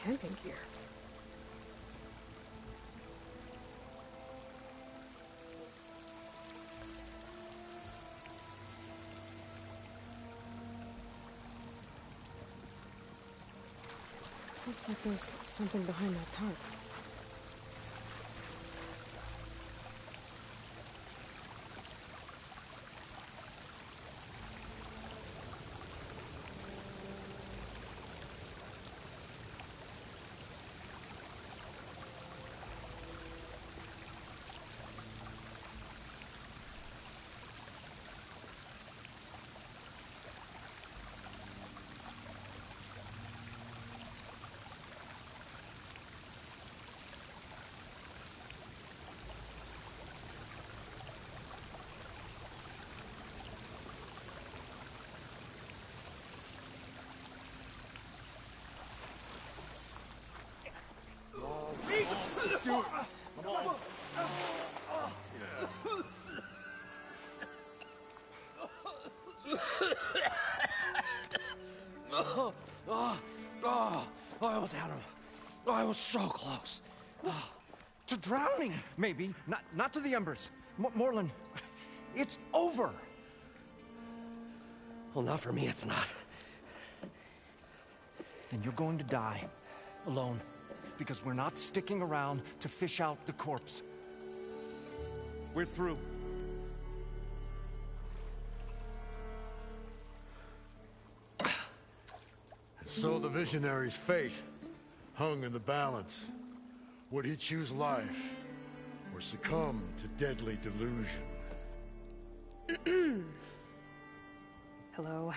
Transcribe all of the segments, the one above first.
camping gear. Looks like there's something behind that tarp. I almost had him. I was so close. To drowning, maybe. Not to the embers. Morlund, it's over. Well, not for me, it's not. Then you're going to die. Alone. Because we're not sticking around to fish out the corpse. We're through. So the visionary's fate hung in the balance. Would he choose life, or succumb to deadly delusion? Hello.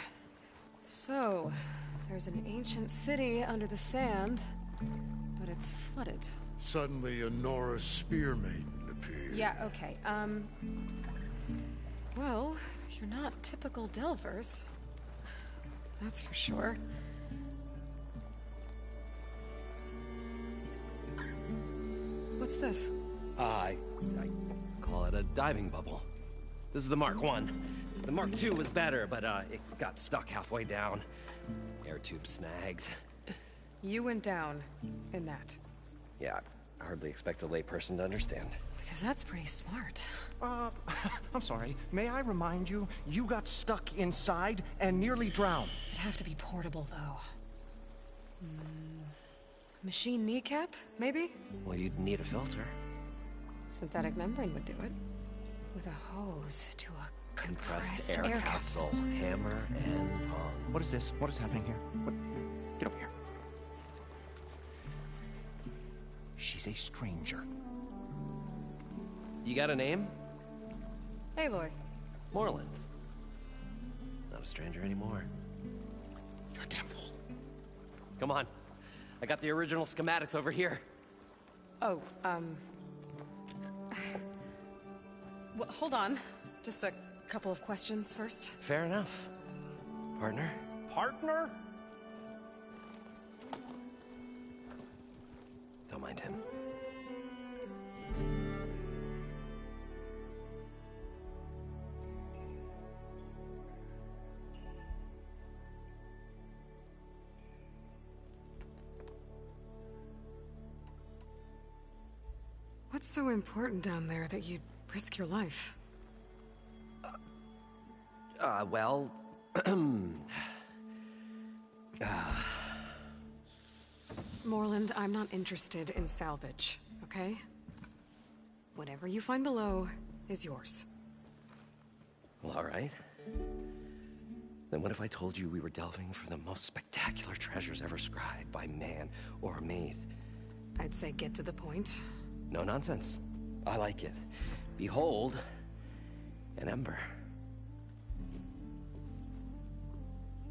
So, there's an ancient city under the sand, but it's flooded. Suddenly, a Nora spear maiden appeared. Yeah, okay, well, you're not typical Delvers. That's for sure. What's this? I call it a diving bubble. This is the Mark I. The Mark II was better, but it got stuck halfway down. Air tube snagged. You went down in that. Yeah, I hardly expect a layperson to understand. Because that's pretty smart. I'm sorry. May I remind you, you got stuck inside and nearly drowned. It'd have to be portable, though. Machine kneecap, maybe? Well, you'd need a filter. Synthetic membrane would do it. With a hose to a compressed air capsule. Hammer and tongs. What is this? What is happening here? What? Get over here. She's a stranger. You got a name? Aloy. Morlund. Not a stranger anymore. You're a damn fool. Come on. I got the original schematics over here. Oh, well, hold on. Just a couple of questions first. Fair enough. Partner? Partner? Don't mind him. What's so important down there that you'd risk your life? Well... Morlund, I'm not interested in salvage, okay? Whatever you find below is yours. Well, all right. Then what if I told you we were delving for the most spectacular treasures ever scribed by man or maid? I'd say get to the point. No nonsense. I like it. Behold, an ember.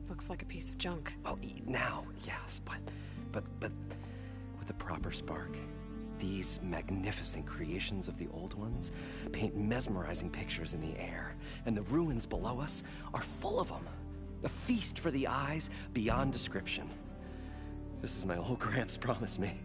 Looks like a piece of junk. Well, now, yes, but with a proper spark. These magnificent creations of the old ones paint mesmerizing pictures in the air, and the ruins below us are full of them. A feast for the eyes beyond description. Just as my old Gramps promised me.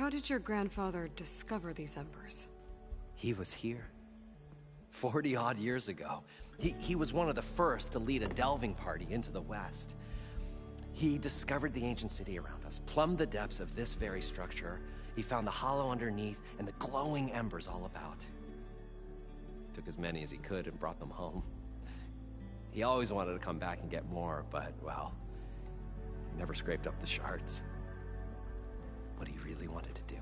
How did your grandfather discover these embers? He was here. 40-odd years ago. He was one of the first to lead a delving party into the West. He discovered the ancient city around us, plumbed the depths of this very structure. He found the hollow underneath and the glowing embers all about. Took as many as he could and brought them home. He always wanted to come back and get more, but, well, he never scraped up the shards. What he really wanted to do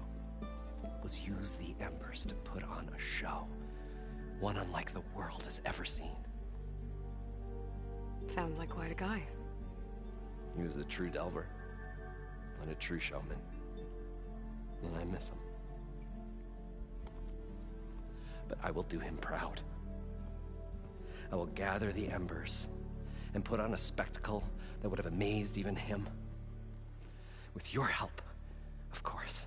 was use the embers to put on a show. One unlike the world has ever seen. Sounds like quite a guy. He was a true delver, and a true showman. And I miss him. But I will do him proud. I will gather the embers and put on a spectacle that would have amazed even him. With your help, of course.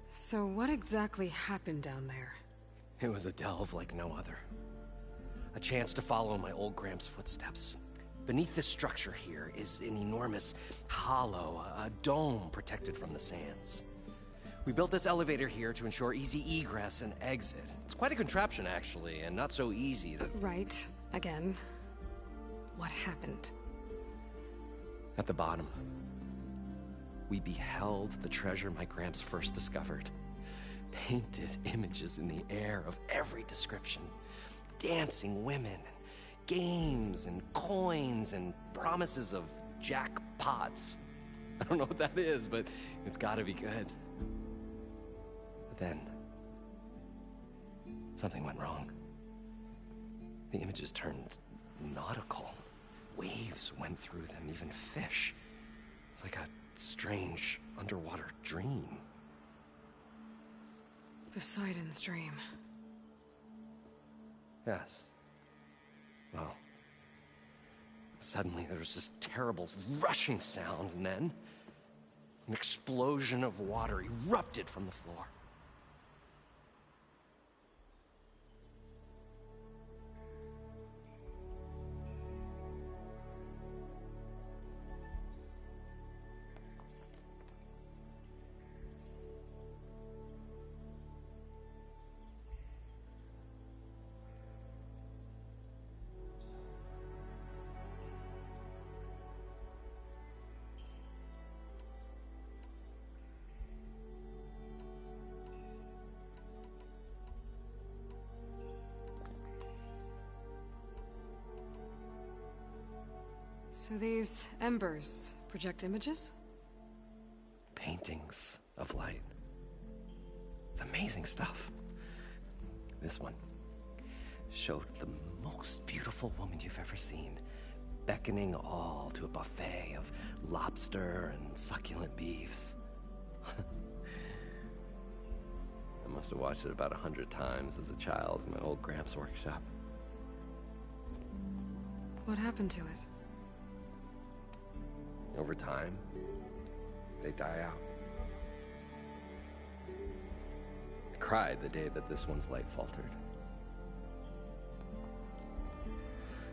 So what exactly happened down there? It was a delve like no other. A chance to follow in my old Gramps' footsteps. Beneath this structure here is an enormous hollow, a dome protected from the sands. We built this elevator here to ensure easy egress and exit. It's quite a contraption, actually, and not so easy that... Right. Again. What happened? At the bottom, we beheld the treasure my Gramps first discovered. Painted images in the air of every description. Dancing women, games and coins and promises of jackpots. I don't know what that is, but it's gotta be good. But then, something went wrong. The images turned nautical. Waves went through them, even fish. It's like a strange underwater dream. Poseidon's dream. Yes. Well, suddenly there was this terrible rushing sound, and then an explosion of water erupted from the floor. So these embers project images? Paintings of light. It's amazing stuff. This one showed the most beautiful woman you've ever seen, beckoning all to a buffet of lobster and succulent beefs. I must have watched it about 100 times as a child in my old Gramps' workshop. What happened to it? Over time, they die out. I cried the day that this one's light faltered.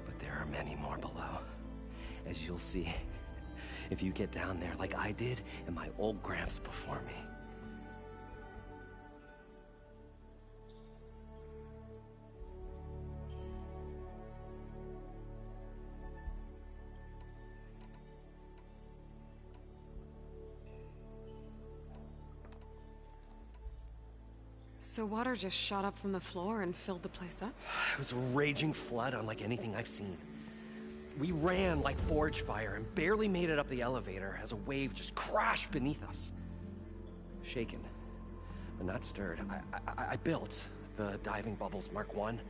But there are many more below, as you'll see if you get down there like I did and my old Gramps before me. So water just shot up from the floor and filled the place up? It was a raging flood unlike anything I've seen. We ran like forge fire and barely made it up the elevator as a wave just crashed beneath us. Shaken, but not stirred, I built the diving bubbles Mark I and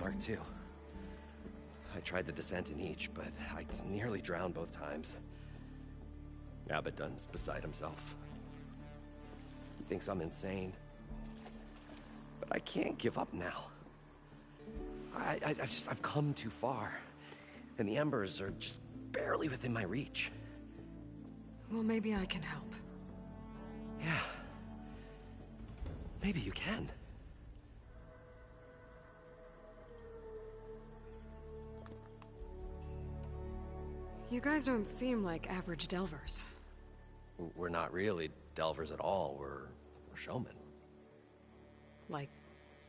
Mark II. I tried the descent in each, but I nearly drowned both times. Abaddon's beside himself. He thinks I'm insane. But I can't give up now. I've come too far. And the embers are just barely within my reach. Well, maybe I can help. Yeah. Maybe you can. You guys don't seem like average delvers. We're not really delvers at all. We're showmen. Like,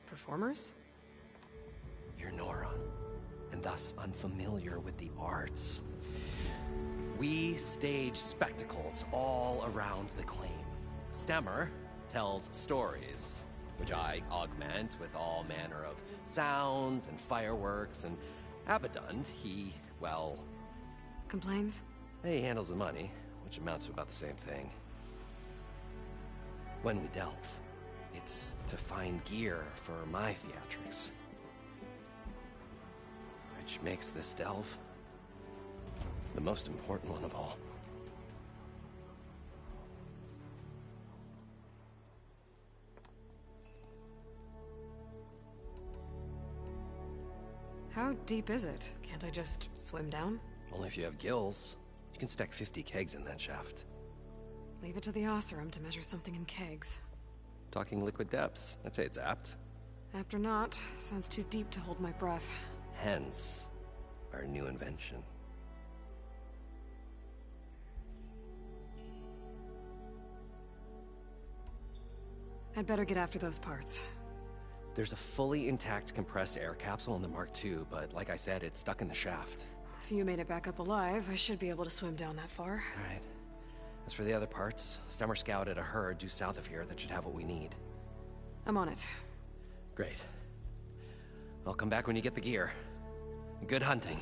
performers? You're Nora, and thus unfamiliar with the arts. We stage spectacles all around the claim. Stemmer tells stories, which I augment with all manner of sounds and fireworks, and Abadund, he, well... Complains? He handles the money, which amounts to about the same thing. When we delve, it's to find gear for my theatrics. Which makes this delve the most important one of all. How deep is it? Can't I just swim down? Only if you have gills. You can stack 50 kegs in that shaft. Leave it to the Oseram to measure something in kegs. Talking liquid depths, I'd say it's apt. Apt or not, sounds too deep to hold my breath. Hence, our new invention. I'd better get after those parts. There's a fully intact compressed air capsule in the Mark II, but like I said, it's stuck in the shaft. If you made it back up alive, I should be able to swim down that far. All right. As for the other parts, Stemmer scouted a herd due south of here that should have what we need. I'm on it. Great. I'll come back when you get the gear. Good hunting.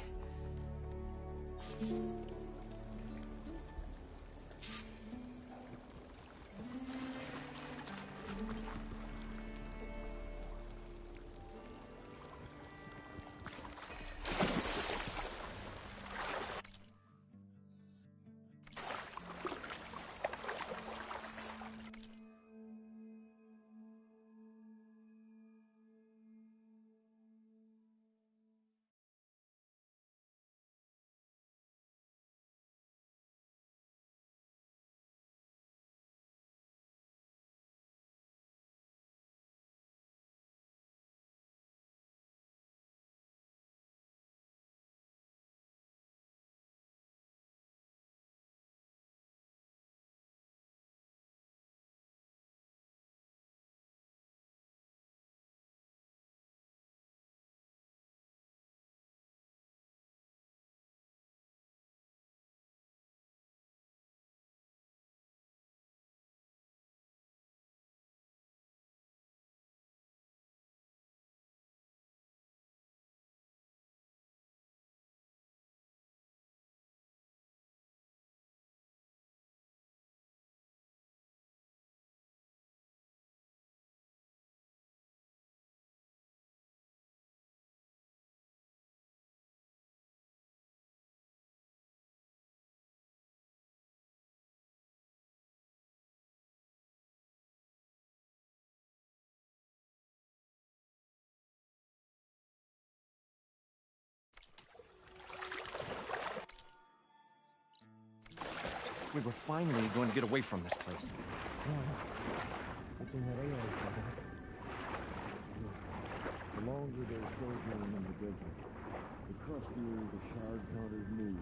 We were finally going to get away from this place. The longer they're sojourning in the desert, the crustier the shard counters move.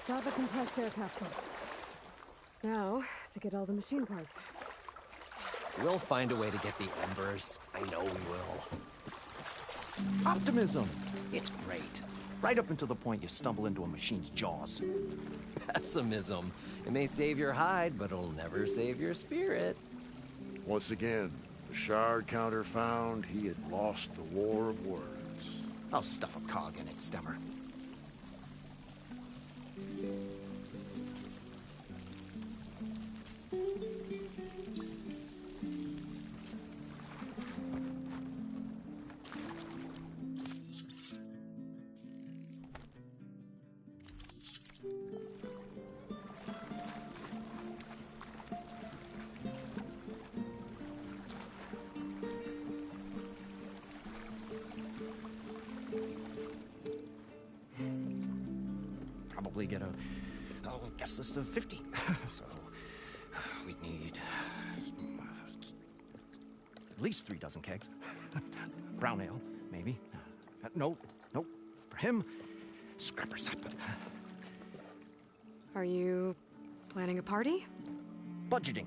Got the compressed air capsule. Now, to get all the machine parts. We'll find a way to get the embers. I know we will. Optimism! It's great. Right up until the point you stumble into a machine's jaws. Pessimism. It may save your hide, but it'll never save your spirit. Once again, the shard counter found he had lost the war of words. I'll stuff a cog in it, Stemmer. probably get a guest list of 50. So we'd need at least 3 dozen kegs. Brown ale, maybe. No. For him, scrapper sap. Are you planning a party? Budgeting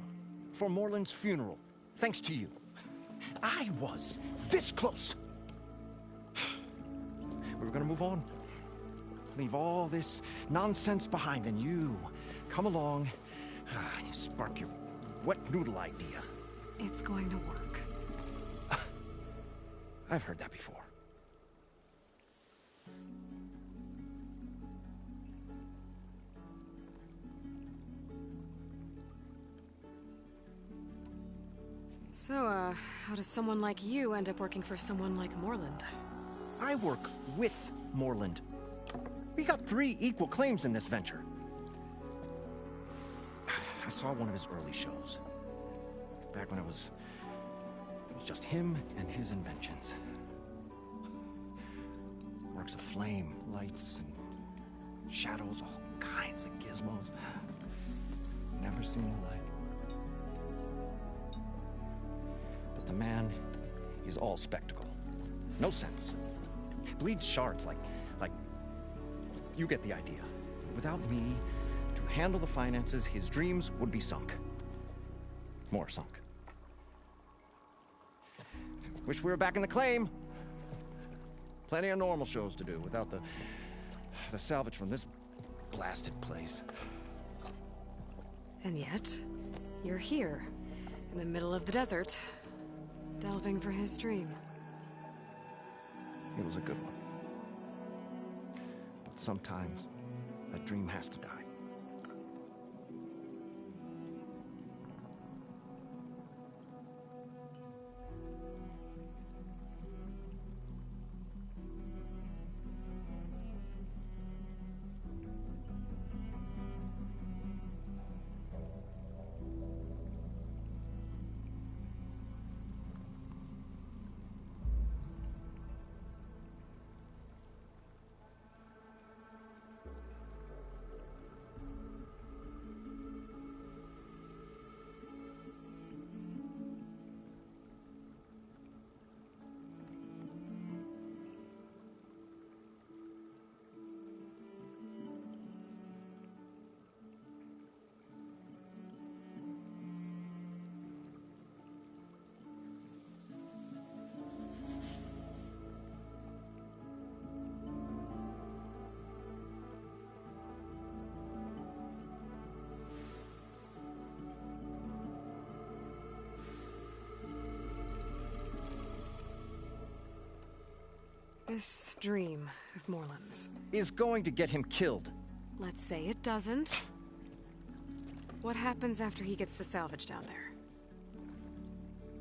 for Moreland's funeral, thanks to you. I was this close. We were gonna move on. Leave all this nonsense behind, and you come along and you spark your wet noodle idea. It's going to work. I've heard that before. So, how does someone like you end up working for someone like Moreland? I work with Moreland. We got 3 equal claims in this venture. I saw one of his early shows. Back when it was just him and his inventions. Works of flame, lights, and shadows, all kinds of gizmos. Never seen the like. But the man is all spectacle. No sense. Bleeds shards like you get the idea. Without me to handle the finances, his dreams would be sunk. More sunk. Wish we were back in the claim. Plenty of normal shows to do without the salvage from this blasted place. And yet, you're here, in the middle of the desert, delving for his dream. It was a good one. But sometimes, a dream has to die. This dream of Moreland's. Is going to get him killed. Let's say it doesn't. What happens after he gets the salvage down there?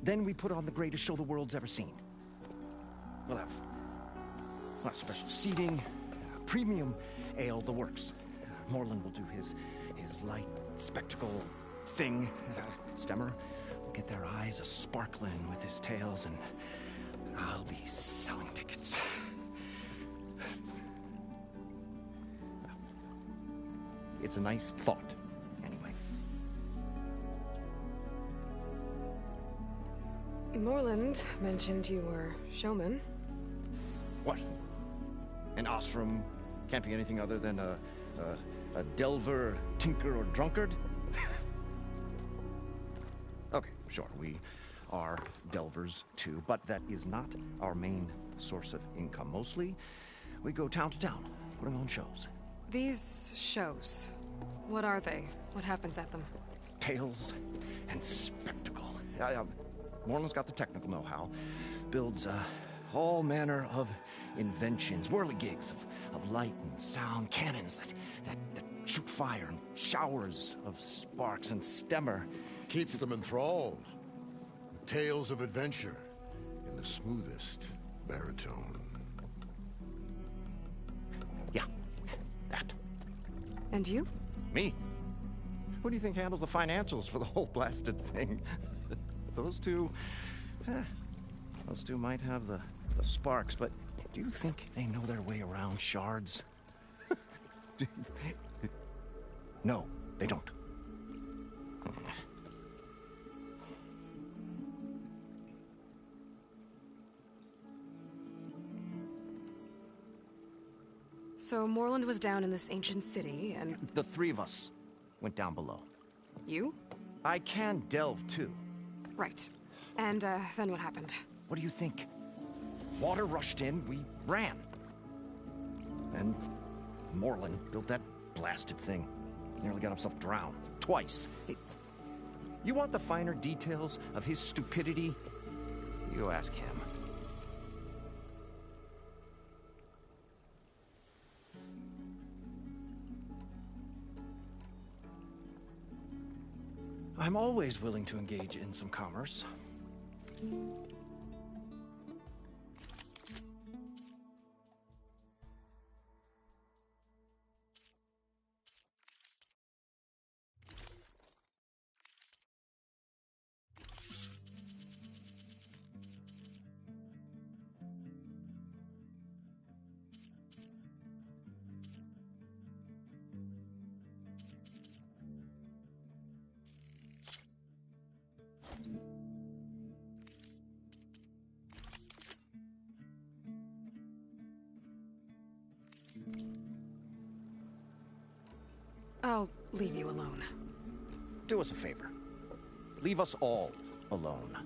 Then we put on the greatest show the world's ever seen. We'll have special seating, premium ale, the works. Moreland will do his light spectacle thing. Stemmer will get their eyes a-sparkling with his tales, and I'll be selling tickets. It's a nice thought, anyway. Moreland mentioned you were showman. What? An Osram can't be anything other than a delver, tinker, or drunkard? Okay, sure, we are delvers too, but that is not our main source of income. Mostly, we go town to town, putting on shows. These shows, what are they? What happens at them? Tales and spectacle. Moreland's got the technical know-how. Builds all manner of inventions, whirligigs of light and sound, cannons that shoot fire, and showers of sparks, and Stemmer Keeps them enthralled. Tales of adventure in the smoothest baritone. Yeah, that. And you? Me? Who do you think handles the financials for the whole blasted thing? Those two might have the sparks, but do you think they know their way around shards? No, they don't. So Morland was down in this ancient city, and The three of us went down below. you? I can delve too. Right. And, then what happened? What do you think? Water rushed in, we ran. And Morland built that blasted thing. Nearly got himself drowned. Twice. You want the finer details of his stupidity? You ask him. I'm always willing to engage in some commerce. I'll leave you alone. Do us a favor. Leave us all alone.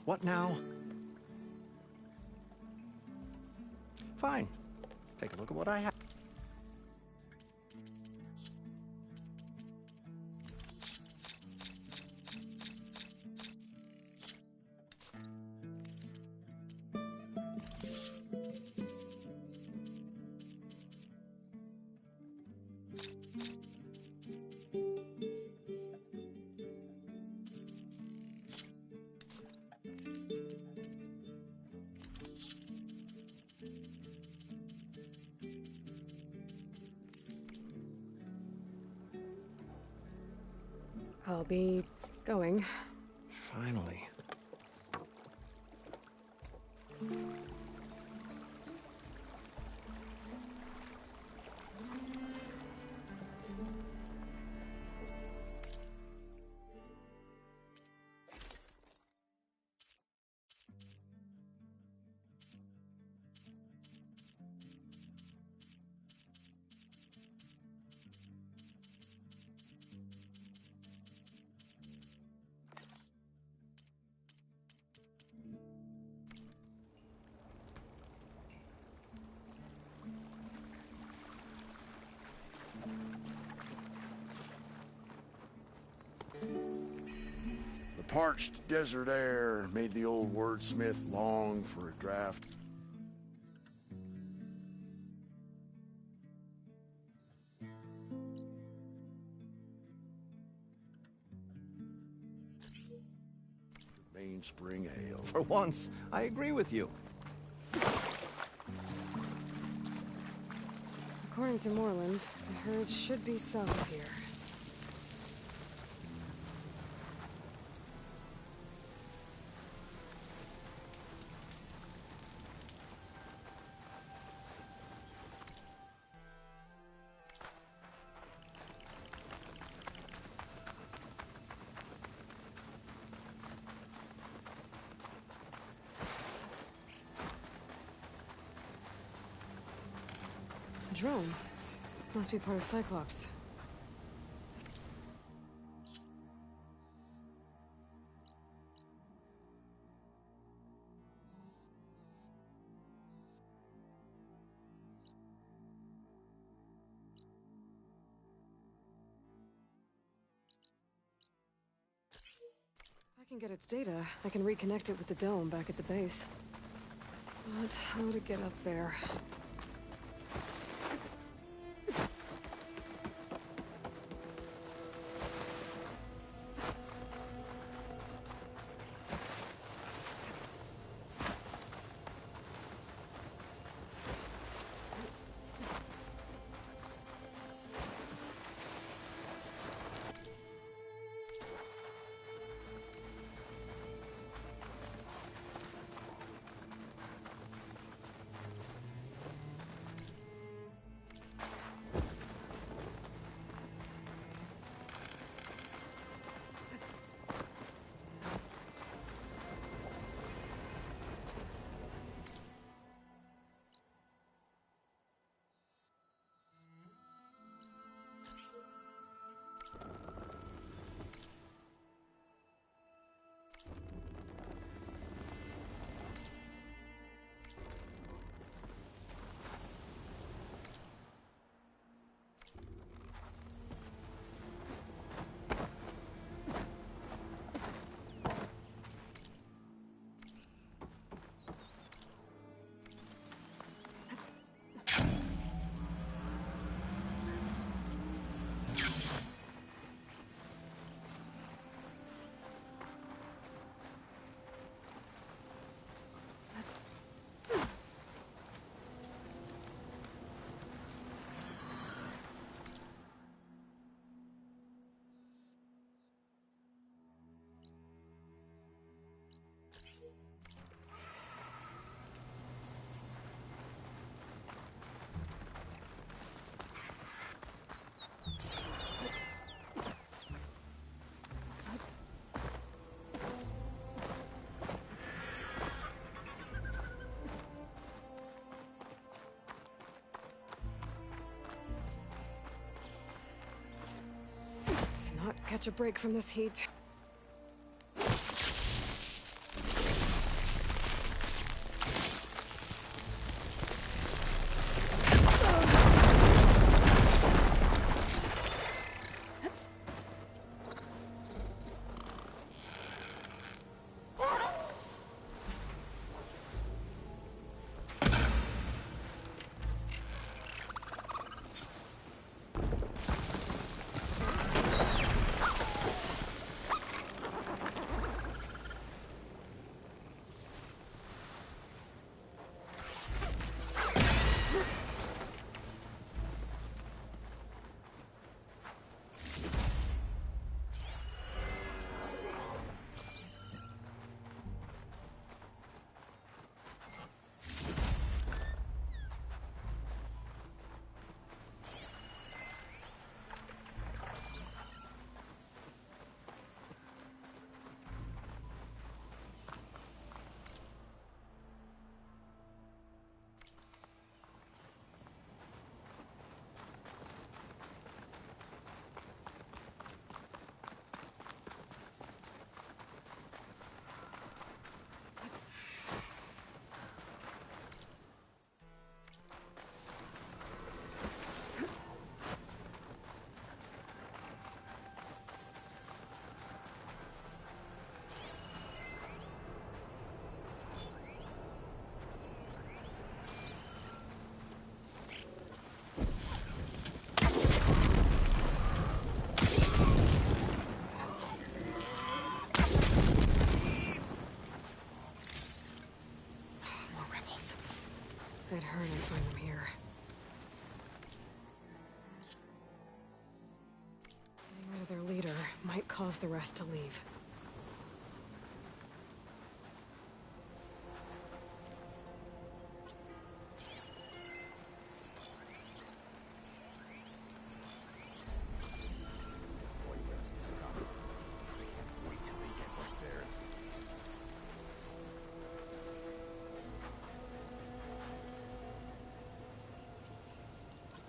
What now? Fine. Take a look at what I have. I'll be going. Finally. The parched desert air made the old wordsmith long for a draft. Remain Green Spring Ale. For once, I agree with you. According to Moreland, the herd should be south of here. A drone. Must be part of Cyclops. If I can get its data, I can reconnect it with the dome back at the base. But how to get up there? Not catch a break from this heat. I'd hurry and find them here. Getting rid of their leader might cause the rest to leave.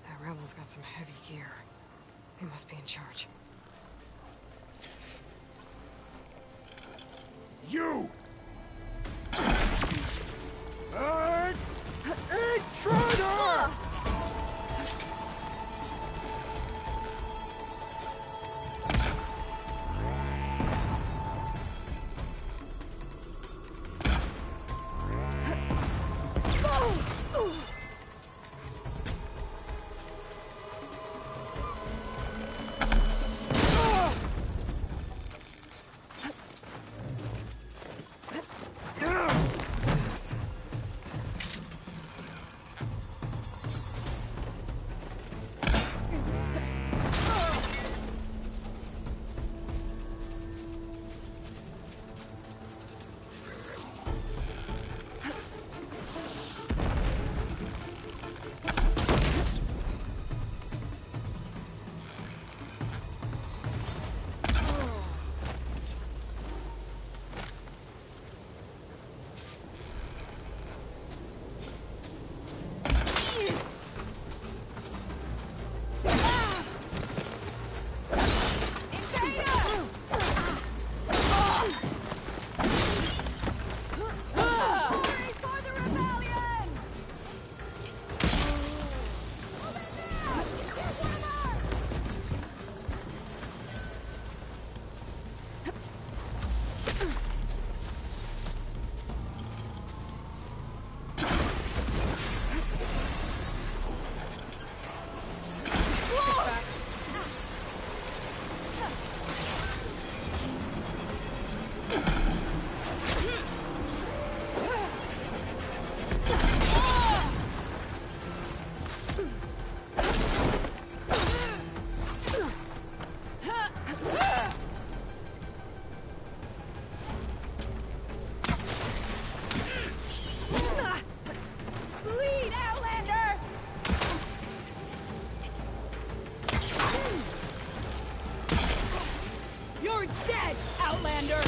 That rebel's got some heavy gear. They must be in charge. You! Intruder! Yes. Bleed, Outlander! You're dead, Outlander!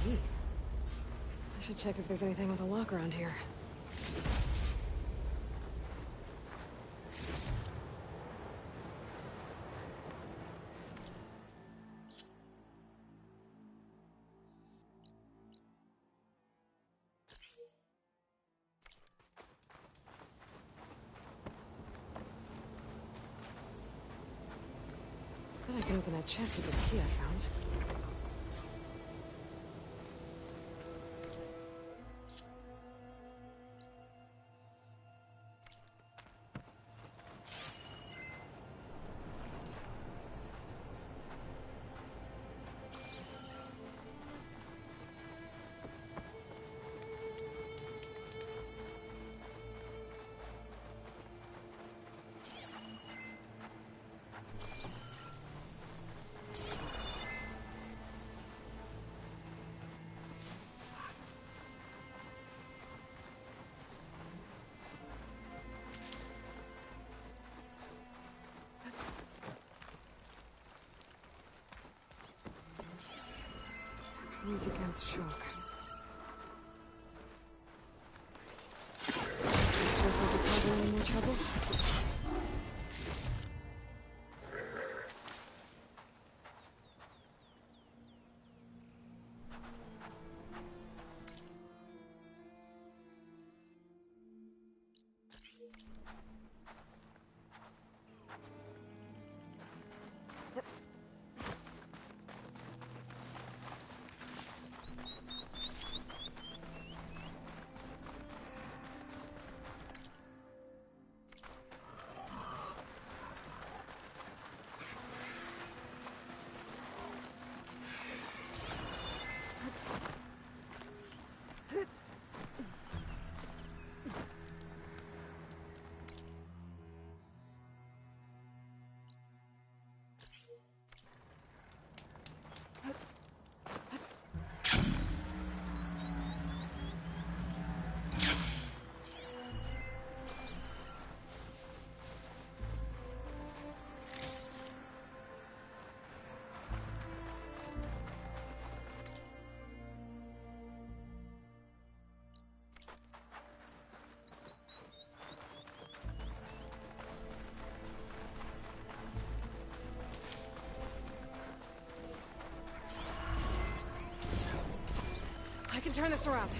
Gee. I should check if there's anything with a lock around here. Bet I can open that chest with this key I found. Weak against shock. Guess we'll be causing any more trouble? I can turn this around.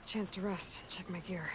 Chance to rest. Check my gear.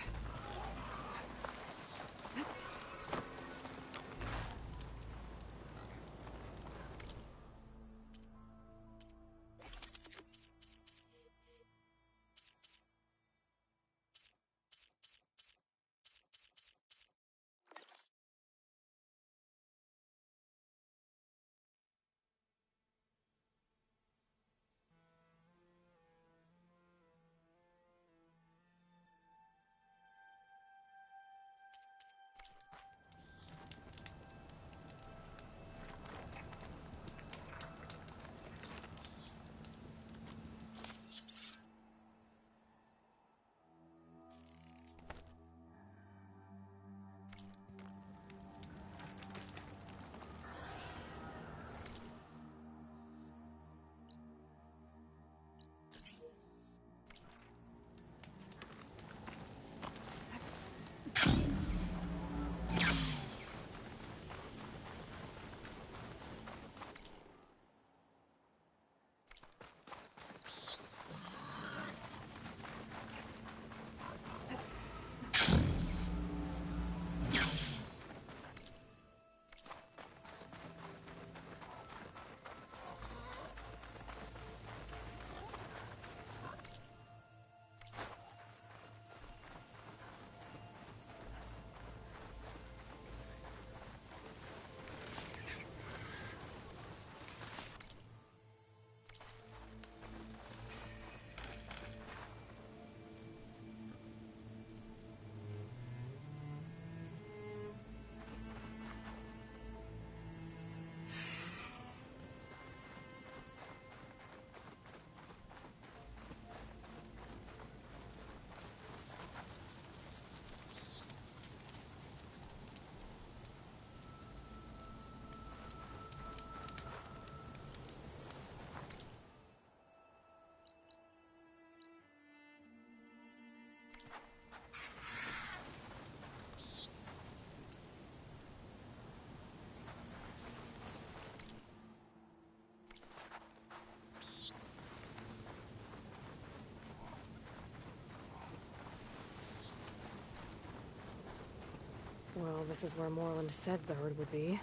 Well, this is where Morland said the herd would be.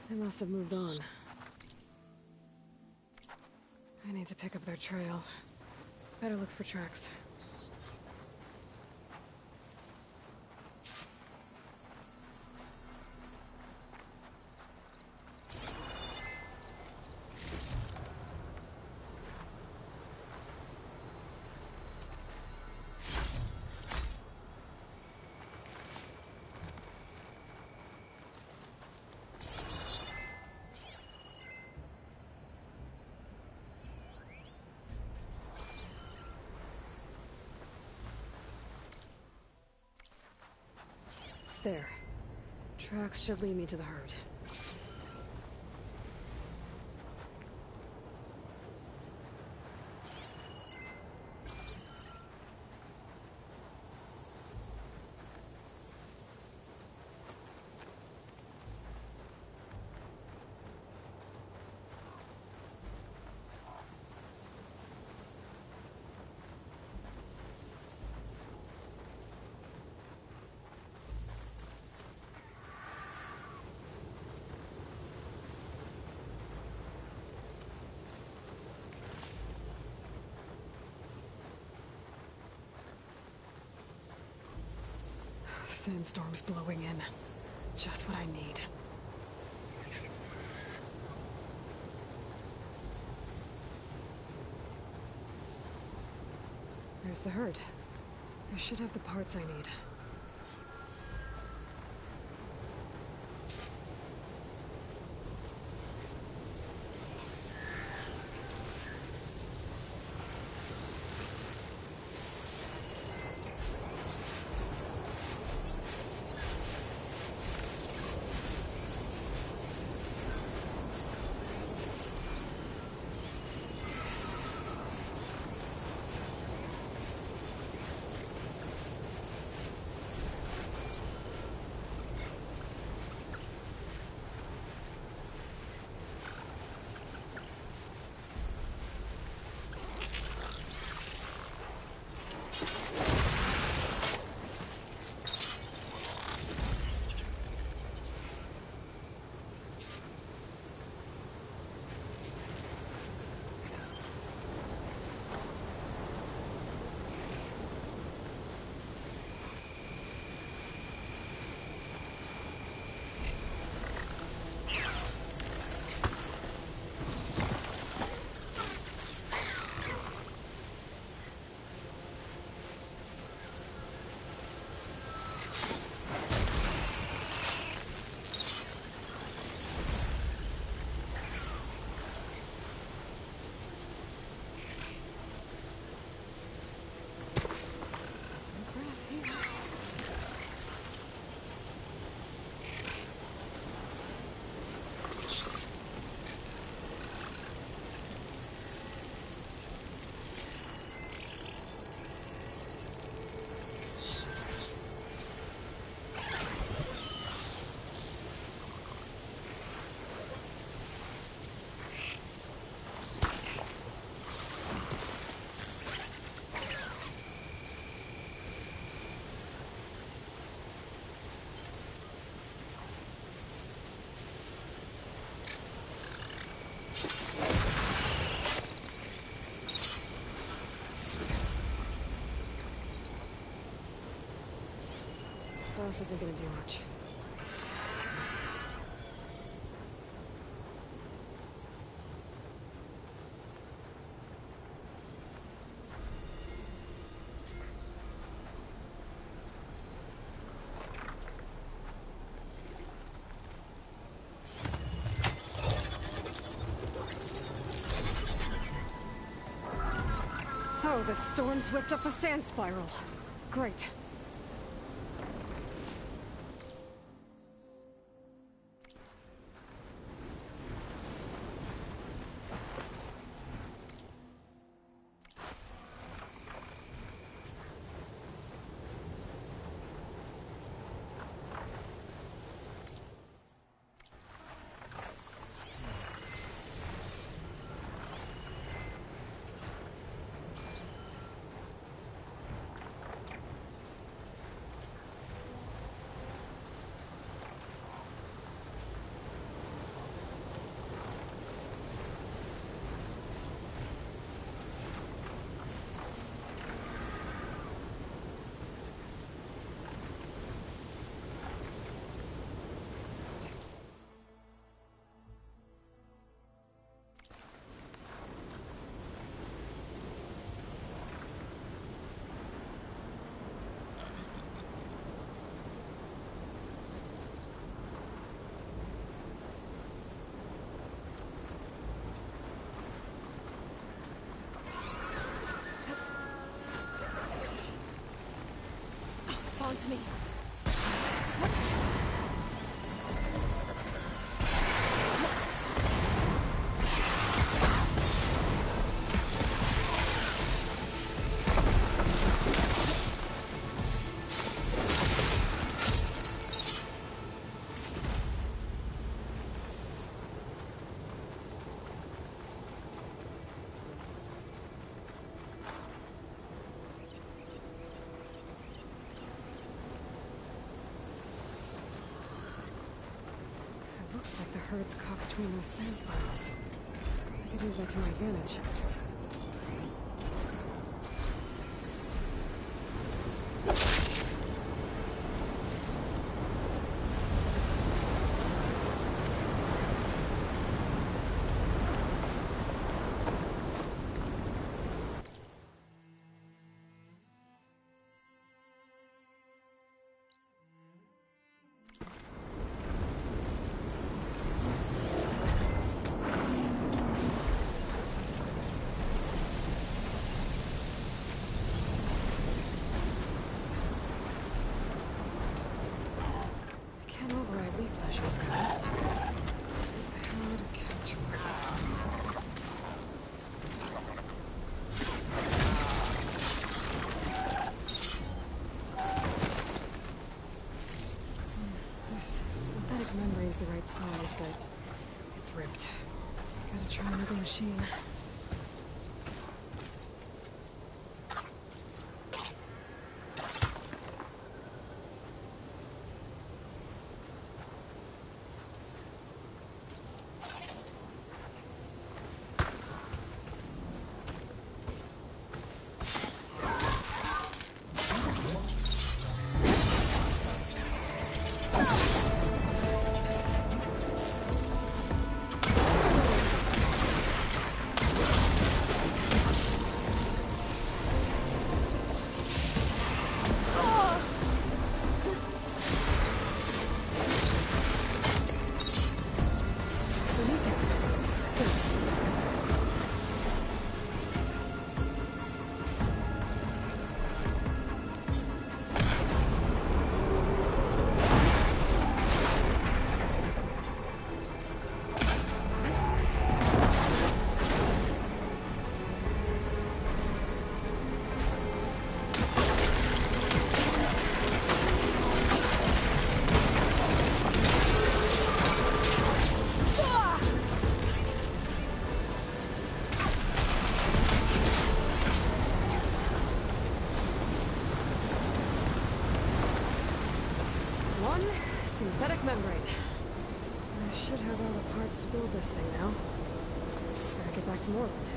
They must have moved on. I need to pick up their trail. Better look for tracks. There. Tracks should lead me to the herd. Sandstorm's blowing in. Just what I need. There's the herd. I should have the parts I need. blast isn't gonna do much. Oh, the storm's whipped up a sand spiral. Great. It's on to me. Looks like the herd's caught between those sand spirals. I could use that to my advantage. Pleasures now. How to catch This synthetic membrane's the right size, but it's ripped. Gotta try another machine. One synthetic membrane. I should have all the parts to build this thing now. Gotta get back to Morland.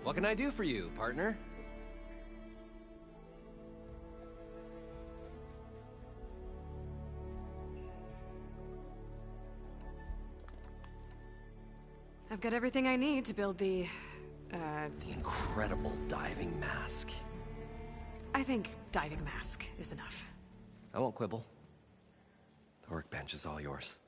What can I do for you, partner? I've got everything I need to build the incredible diving mask. I think diving mask is enough. I won't quibble. The workbench is all yours.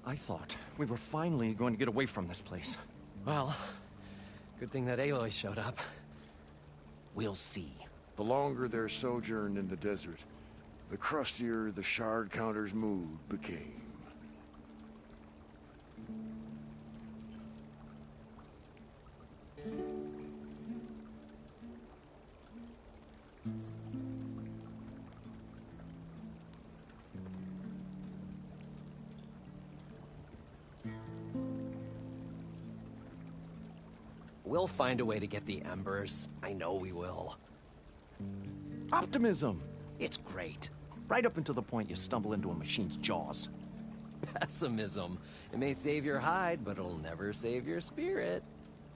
I thought we were finally going to get away from this place. Well, good thing that Aloy showed up. We'll see. The longer their sojourn in the desert, the crustier the Shard Counter's mood became. We'll find a way to get the embers. I know we will. Optimism! It's great. Right up until the point you stumble into a machine's jaws. Pessimism. It may save your hide, but it'll never save your spirit.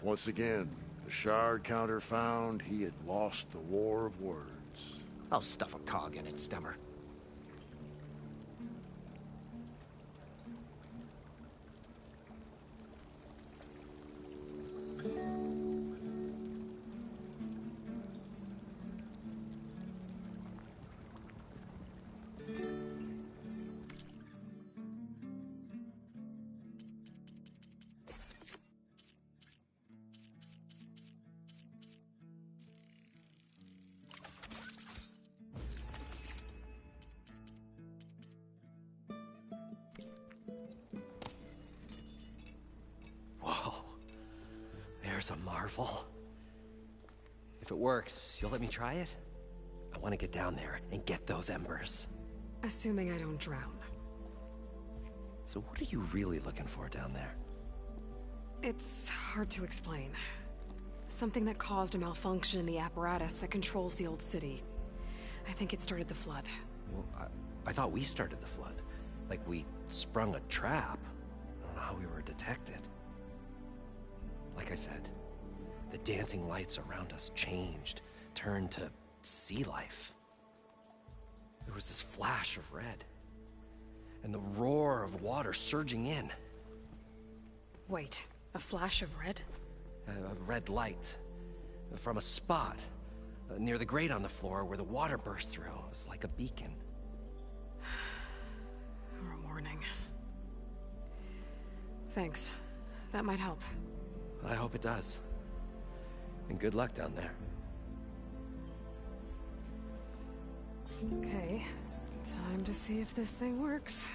Once again, the Shard Counter found he had lost the war of words. I'll stuff a cog in it, Stemmer. There's a marvel. If it works, you'll let me try it? I want to get down there and get those embers. Assuming I don't drown. So what are you really looking for down there? It's hard to explain. Something that caused a malfunction in the apparatus that controls the old city. I think it started the flood. Well, I thought we started the flood. Like we sprung a trap. I don't know how we were detected. Like I said, the dancing lights around us changed, turned to sea life. There was this flash of red, and the roar of water surging in. Wait, a flash of red? A red light from a spot near the grate on the floor where the water burst through. It was like a beacon. Or a warning. Thanks. That might help. I hope it does. And good luck down there. Okay, time to see if this thing works.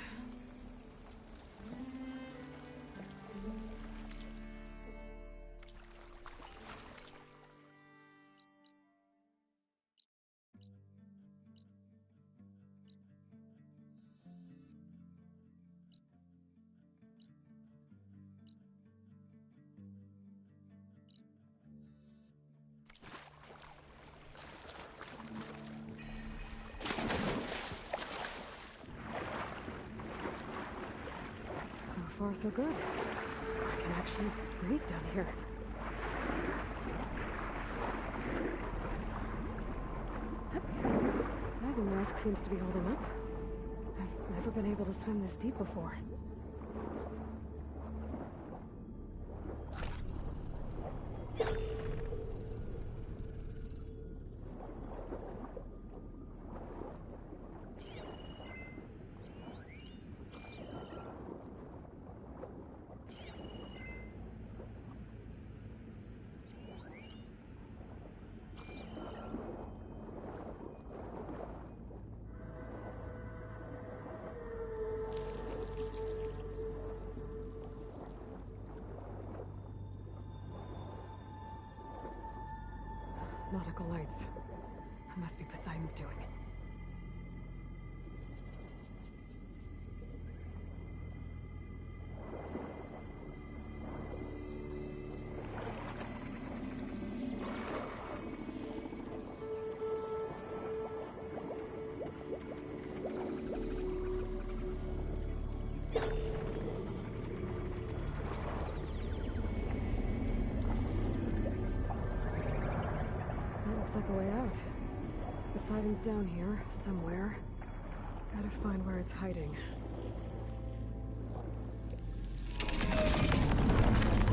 So far, so good. I can actually breathe down here. That diving mask seems to be holding up. I've never been able to swim this deep before. Nautical lights. That must be Poseidon's doing. Looks like a way out. Poseidon's down here, somewhere. Gotta find where it's hiding.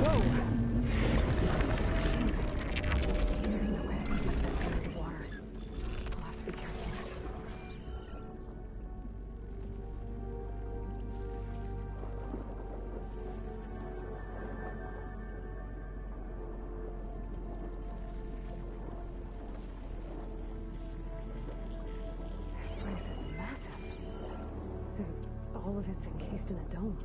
Whoa! There's no way I can fight that kind of water. I'll have to be careful. This place is massive. And all of it's encased in a dome.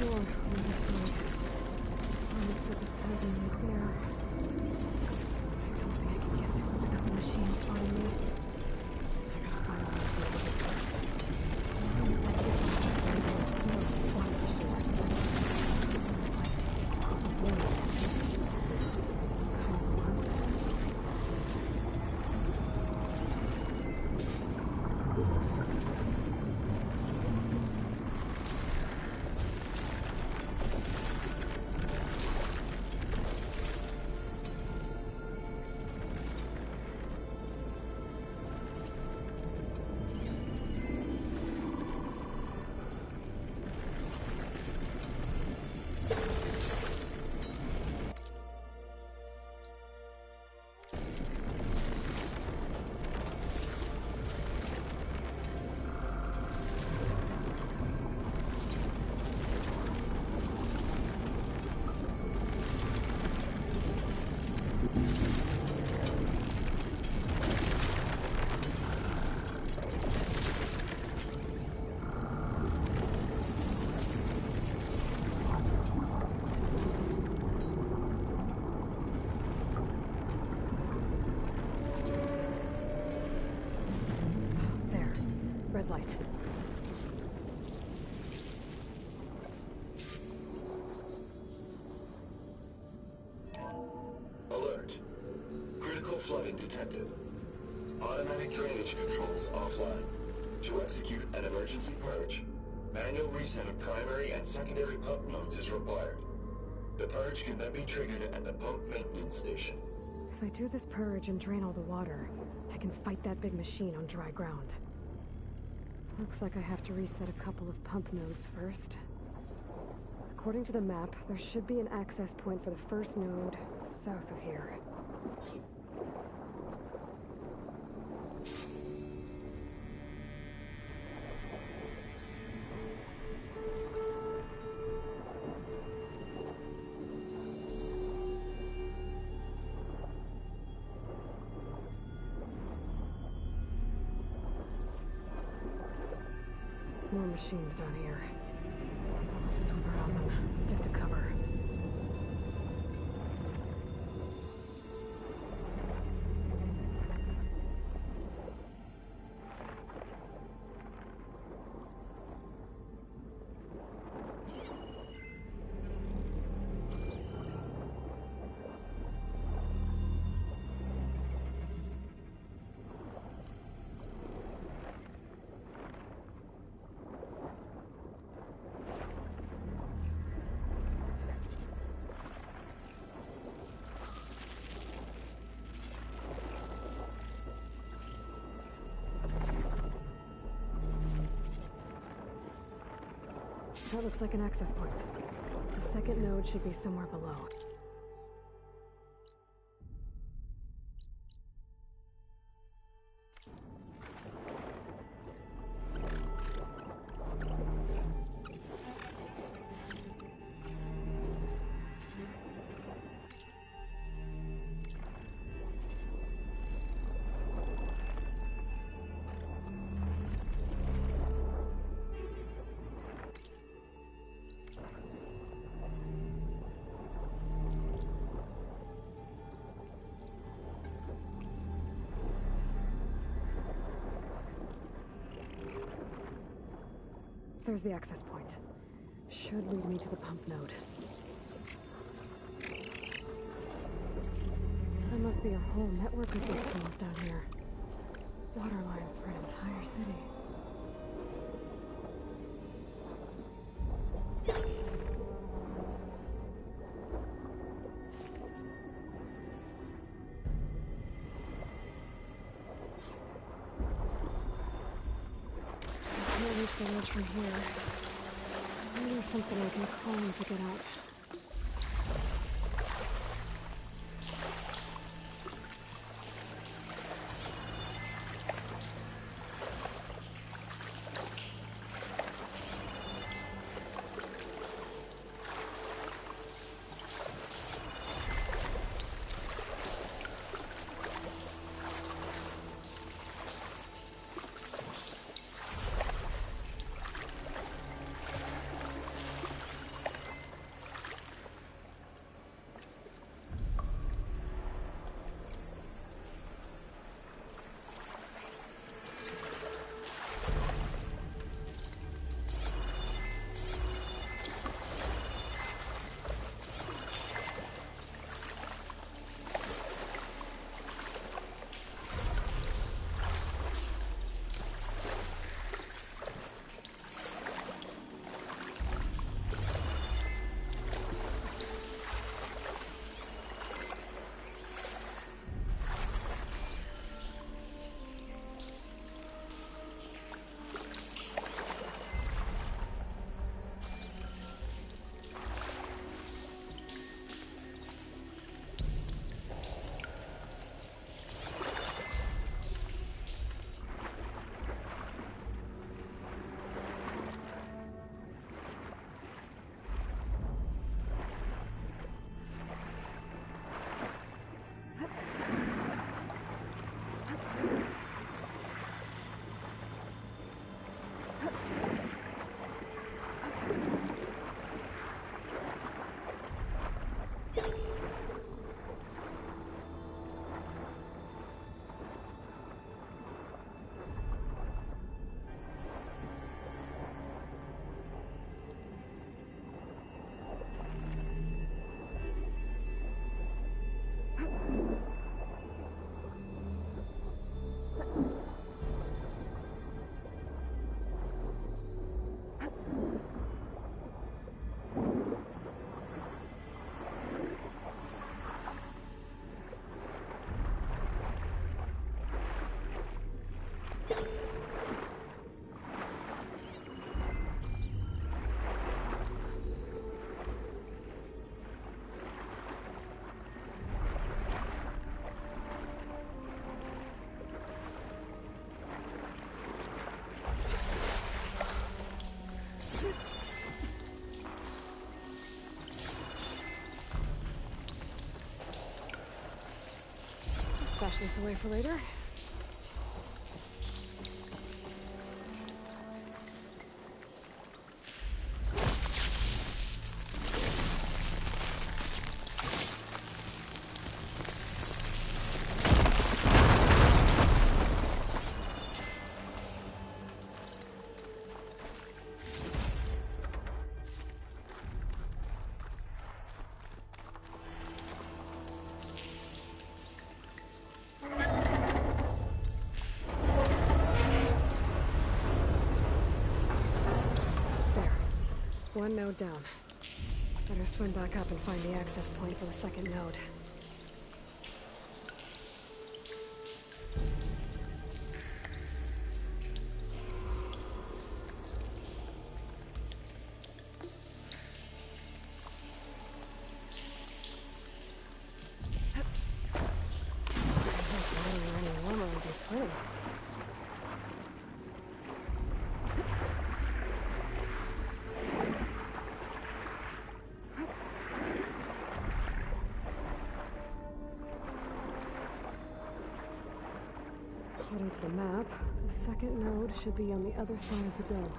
Door on the other side. Looks like a Poseidon right there. I don't think I can get to it without the machine spotting me. I gotta find a way to get it first. Red light. Alert. Critical flooding detected. Automatic drainage controls offline. To execute an emergency purge, manual reset of primary and secondary pump nodes is required. The purge can then be triggered at the pump maintenance station. If I do this purge and drain all the water, I can fight that big machine on dry ground. Looks like I have to reset a couple of pump nodes first. According to the map, there should be an access point for the first node south of here. More machines down here. I'll have to swim around them. Stick to cover. That looks like an access point. The second node should be somewhere below. There's the access point. Should lead me to the pump node. There must be a whole network of these tunnels down here. Water lines for an entire city. I can't reach the ledge from here. Maybe there's something I can climb to get out. Stash this away for later. One node down. Better swim back up and find the access point for the second node. This water running warmer would be swimming. According to the map, the second node should be on the other side of the bill.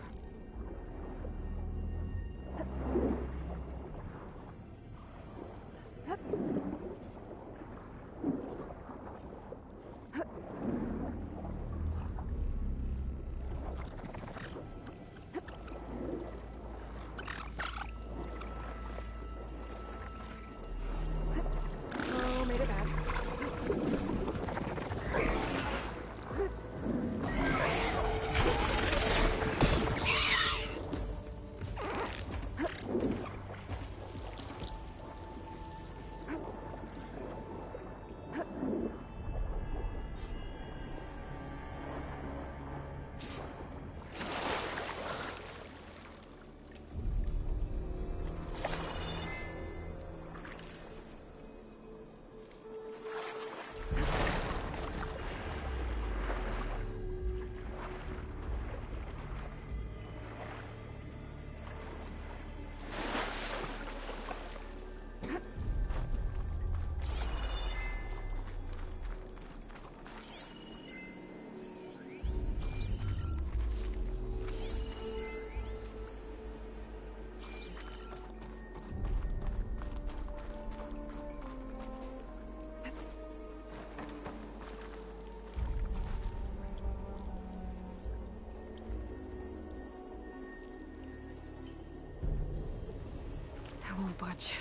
I won't budge.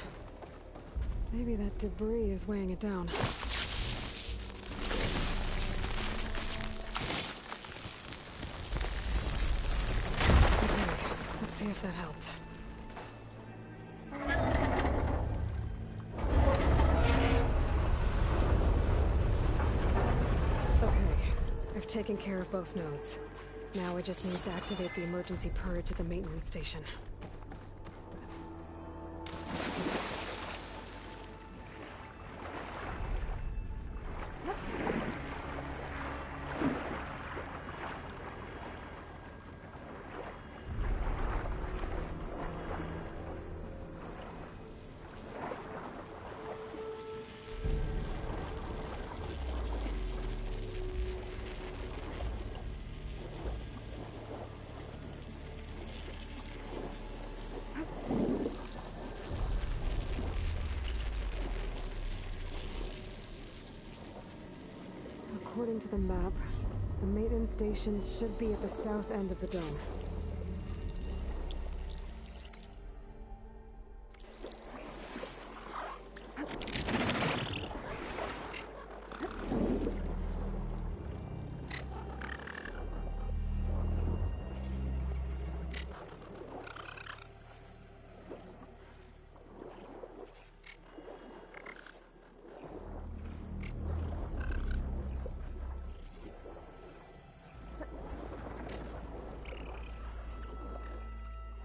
Maybe that debris is weighing it down. Okay, let's see if that helped. Okay, I've taken care of both nodes. Now I just need to activate the emergency purge at the maintenance station. According to the map, the maintenance station should be at the south end of the dome.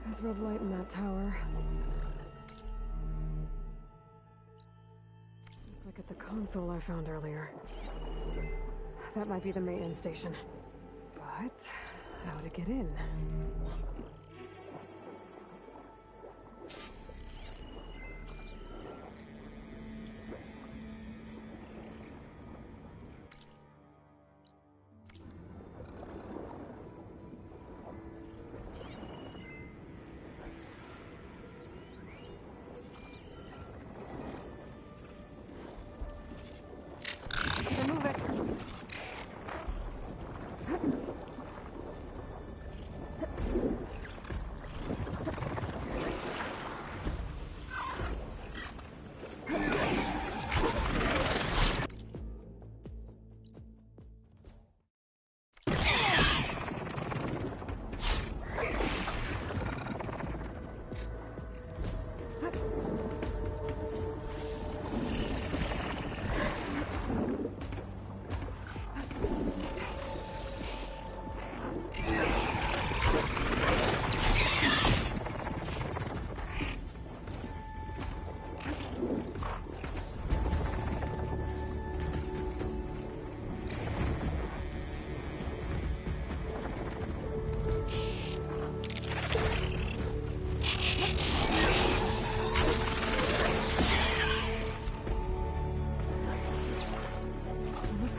There's red light in that tower. Just like at the console I found earlier. That might be the maintenance station. But how to get in?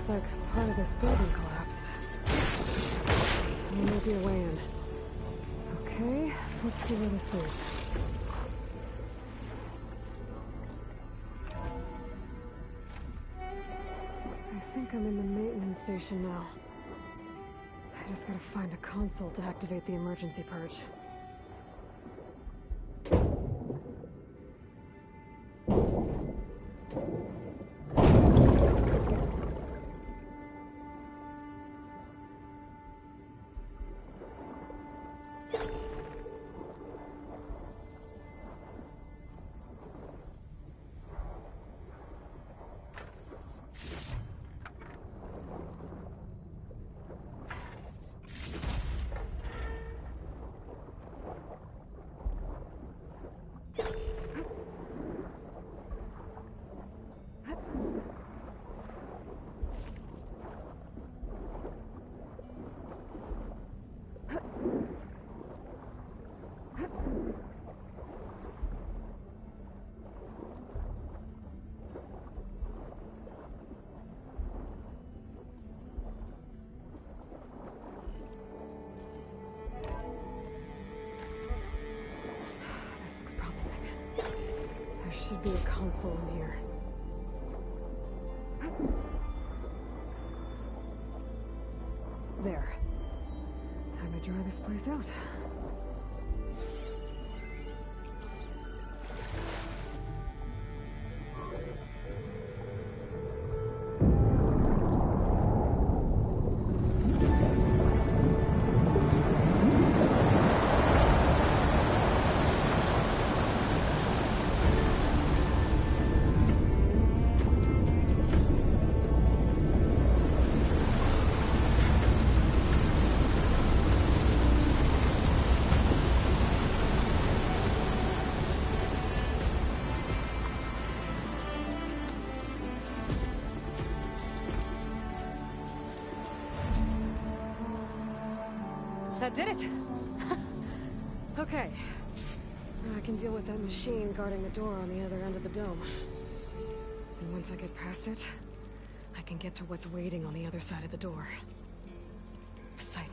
Like part of this building collapsed. There may be a way in. Okay, let's see where this is. I think I'm in the maintenance station now. I just gotta find a console to activate the emergency purge. Should be a console in here. There. Time to dry this place out. that did it. Okay. Now I can deal with that machine guarding the door on the other end of the dome. And once I get past it, I can get to what's waiting on the other side of the door. Poseidon.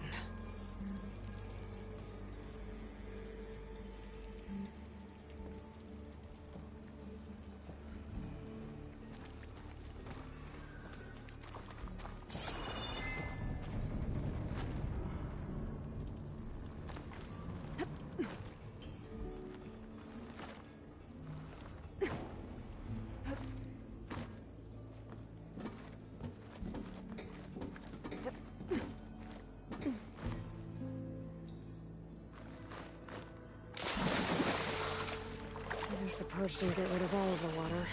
I guess the purge didn't get rid of all of the water.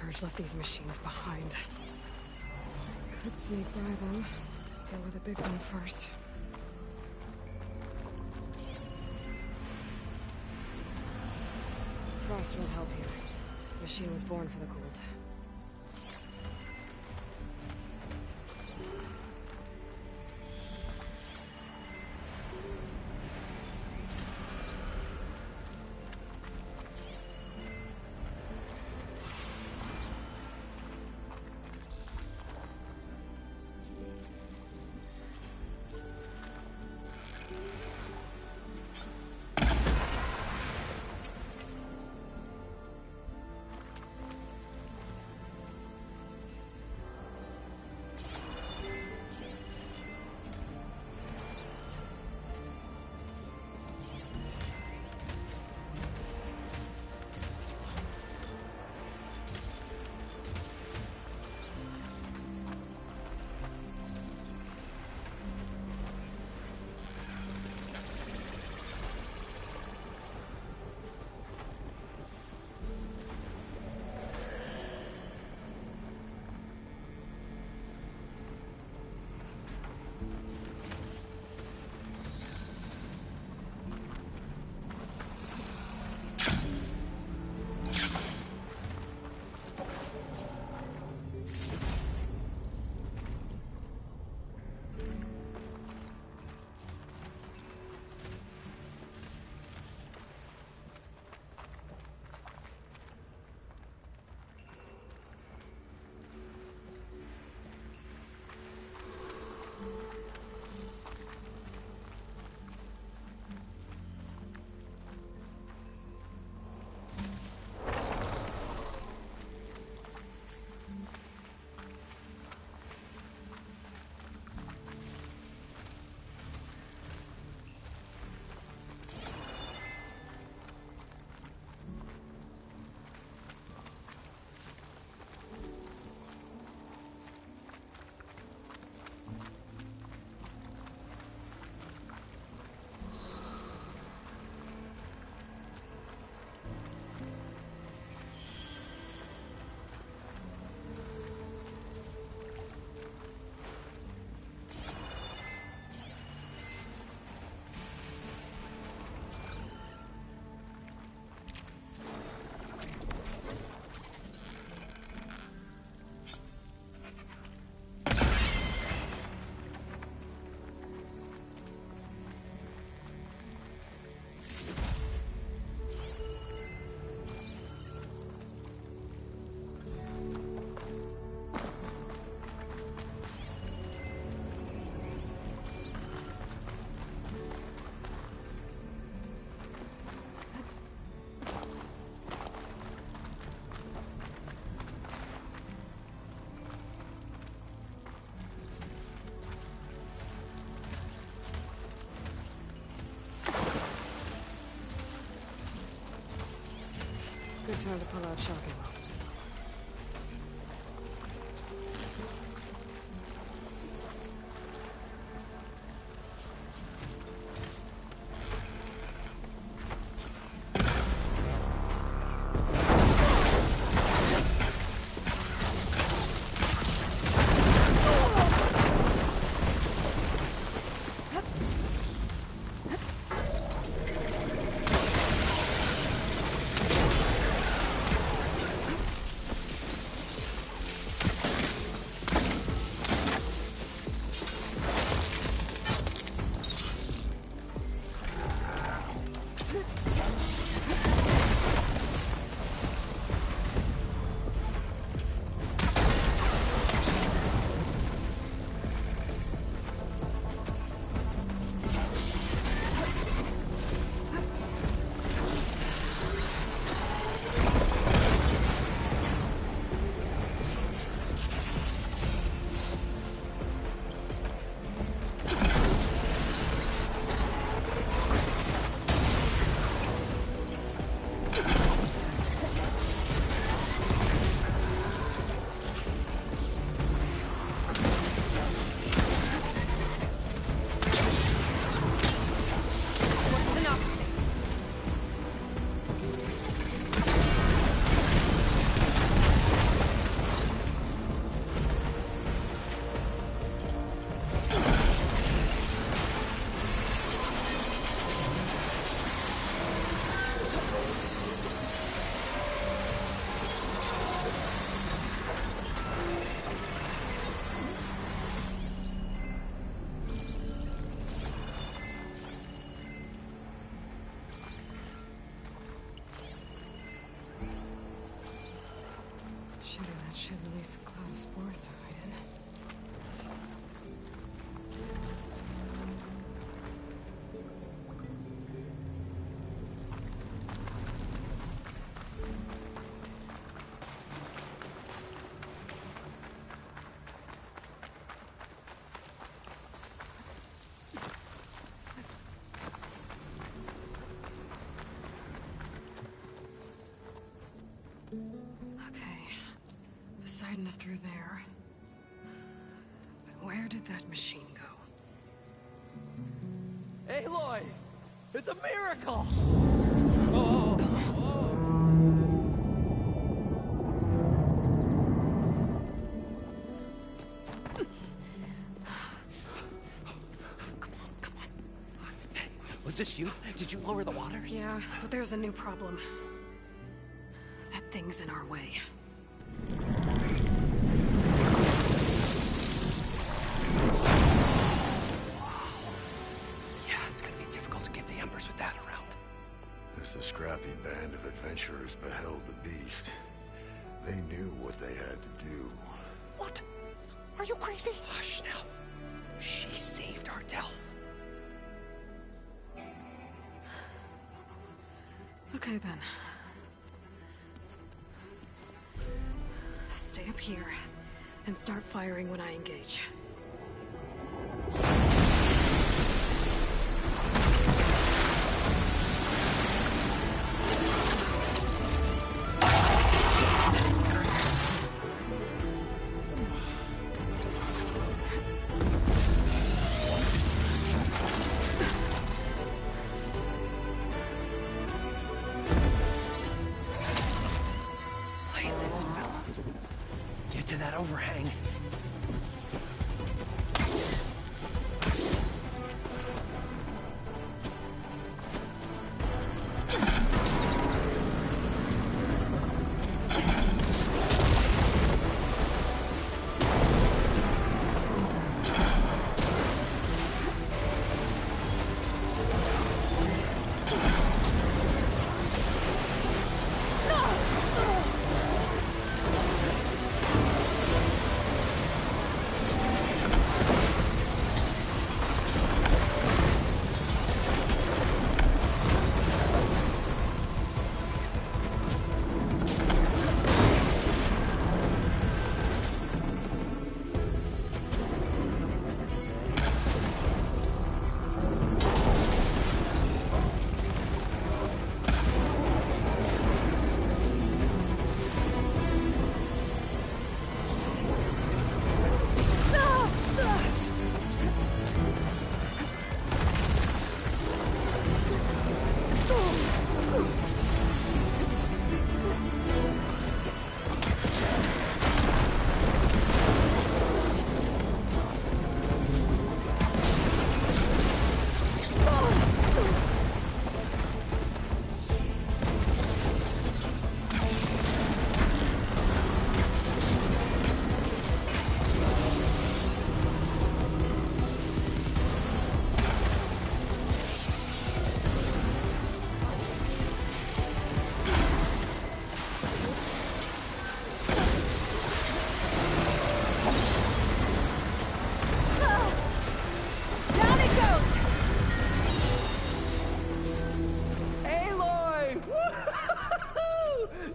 Purge left these machines behind. Could sneak by them. Deal with the big one first. Frost won't help here. The machine was born for the cold. Good time to pull out shotgun. That should release a cloud of spores to hide in. Poseidon is through there. But where did that machine go? Aloy! It's a miracle! Come on. Hey, was this you? Did you lower the waters? Yeah, but there's a new problem. That thing's in our way. As the scrappy band of adventurers beheld the beast, they knew what they had to do. What? Are you crazy? Hush now. She saved our Delph. Okay then. Stay up here and start firing when I engage. Overhang.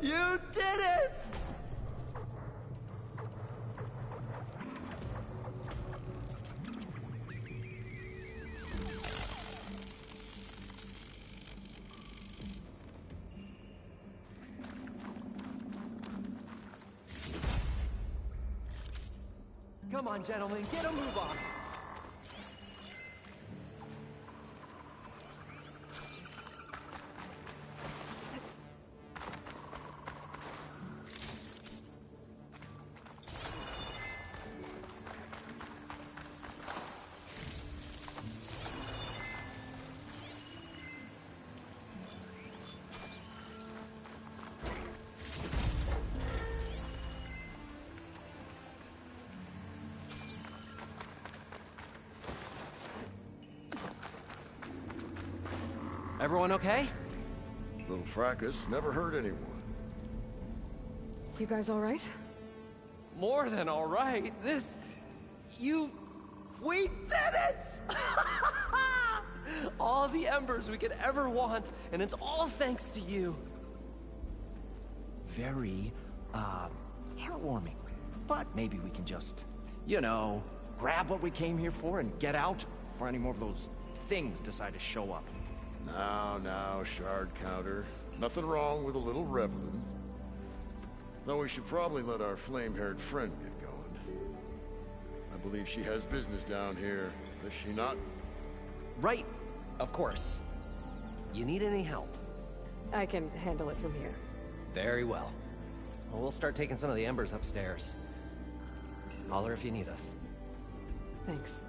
You did it! Come on, gentlemen, get a move on. Everyone okay? Little fracas never hurt anyone. You guys all right? More than all right. We did it! All the embers we could ever want, and it's all thanks to you. Very, heartwarming. But maybe we can just, you know, grab what we came here for and get out before any more of those things decide to show up. Now, Shard Counter. Nothing wrong with a little reveling. Though we should probably let our flame-haired friend get going. I believe she has business down here, does she not? Right, of course. You need any help? I can handle it from here. Very well. Well, we'll start taking some of the embers upstairs. Holler if you need us. Thanks.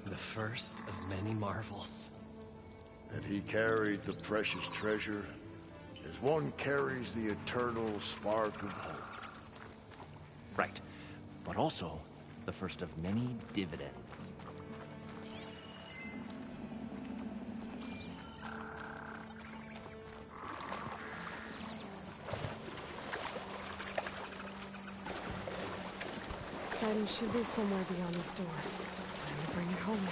The first of many marvels. And he carried the precious treasure as one carries the eternal spark of hope. Right. But also, the first of many dividends. Poseidon should be somewhere beyond this door. Time to bring it home.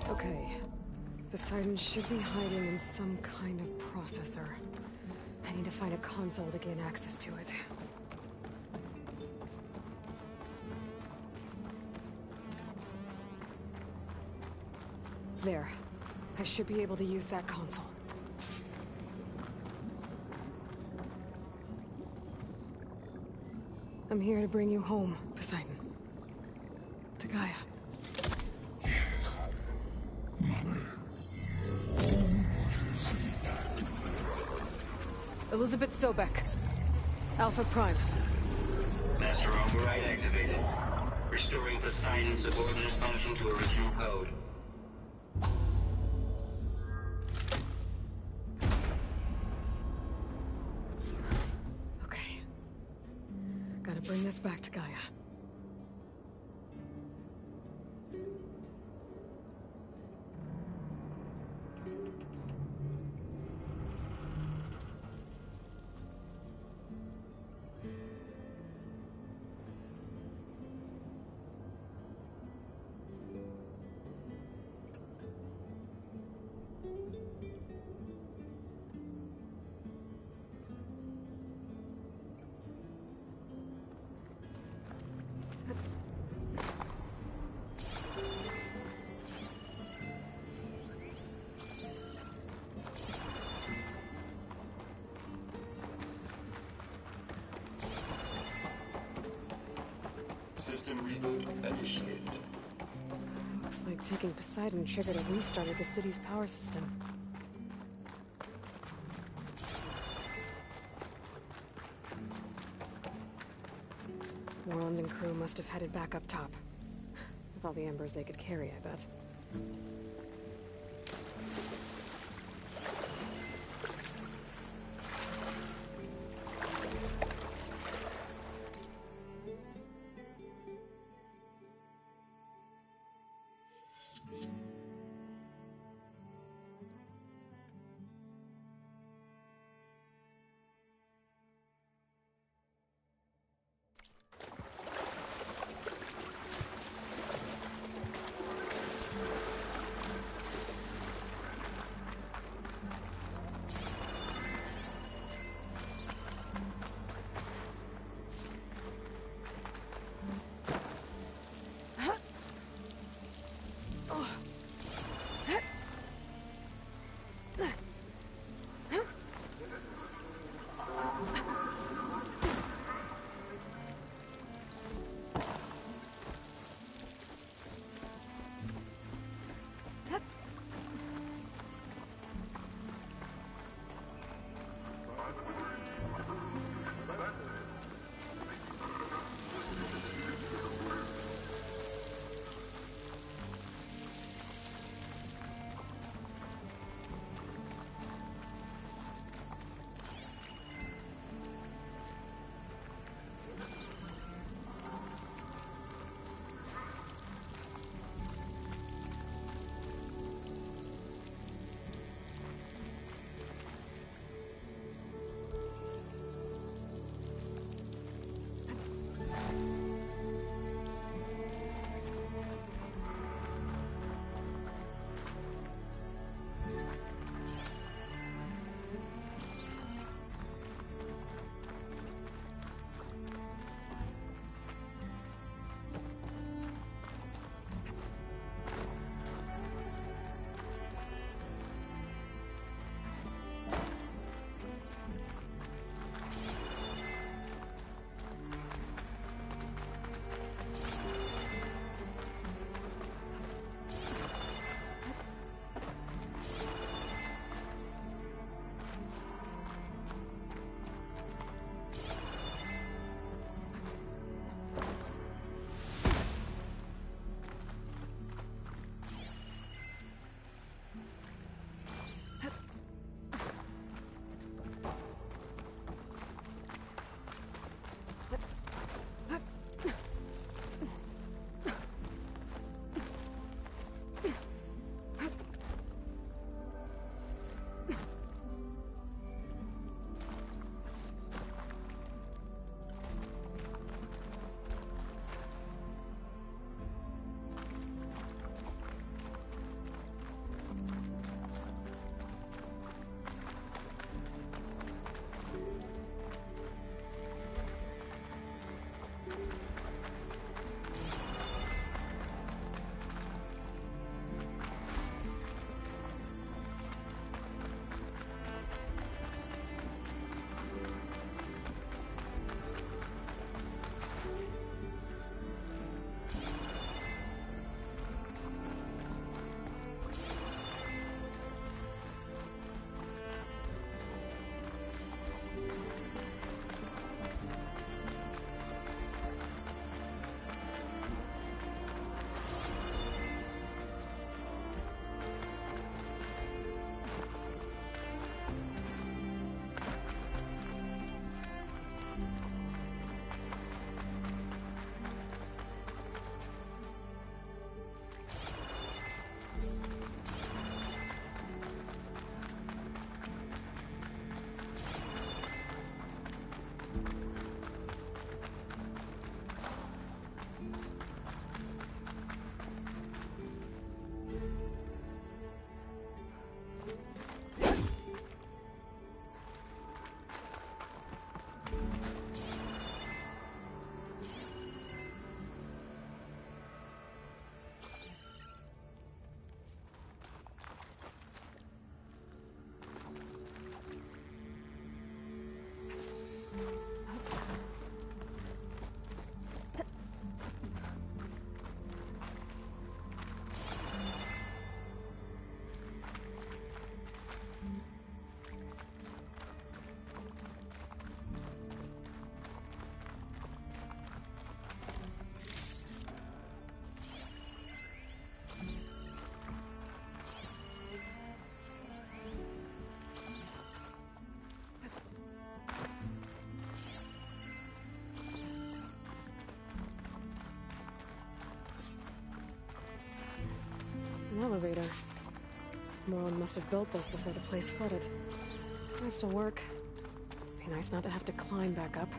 Okay. Poseidon should be hiding in some kind of processor. I need to find a console to gain access to it. There. I should be able to use that console. I'm here to bring you home, Poseidon. To Gaia. Elizabeth Sobek. Alpha Prime. Master override activated. Restoring Poseidon's subordinate function to original code. Okay. Gotta bring this back to Gaia. initiated. Looks like taking Poseidon triggered a restart of the city's power system. Moreland and crew must have headed back up top. With all the embers they could carry, I bet. An elevator. Moreland must have built this before the place flooded. Nice to work. Be nice not to have to climb back up.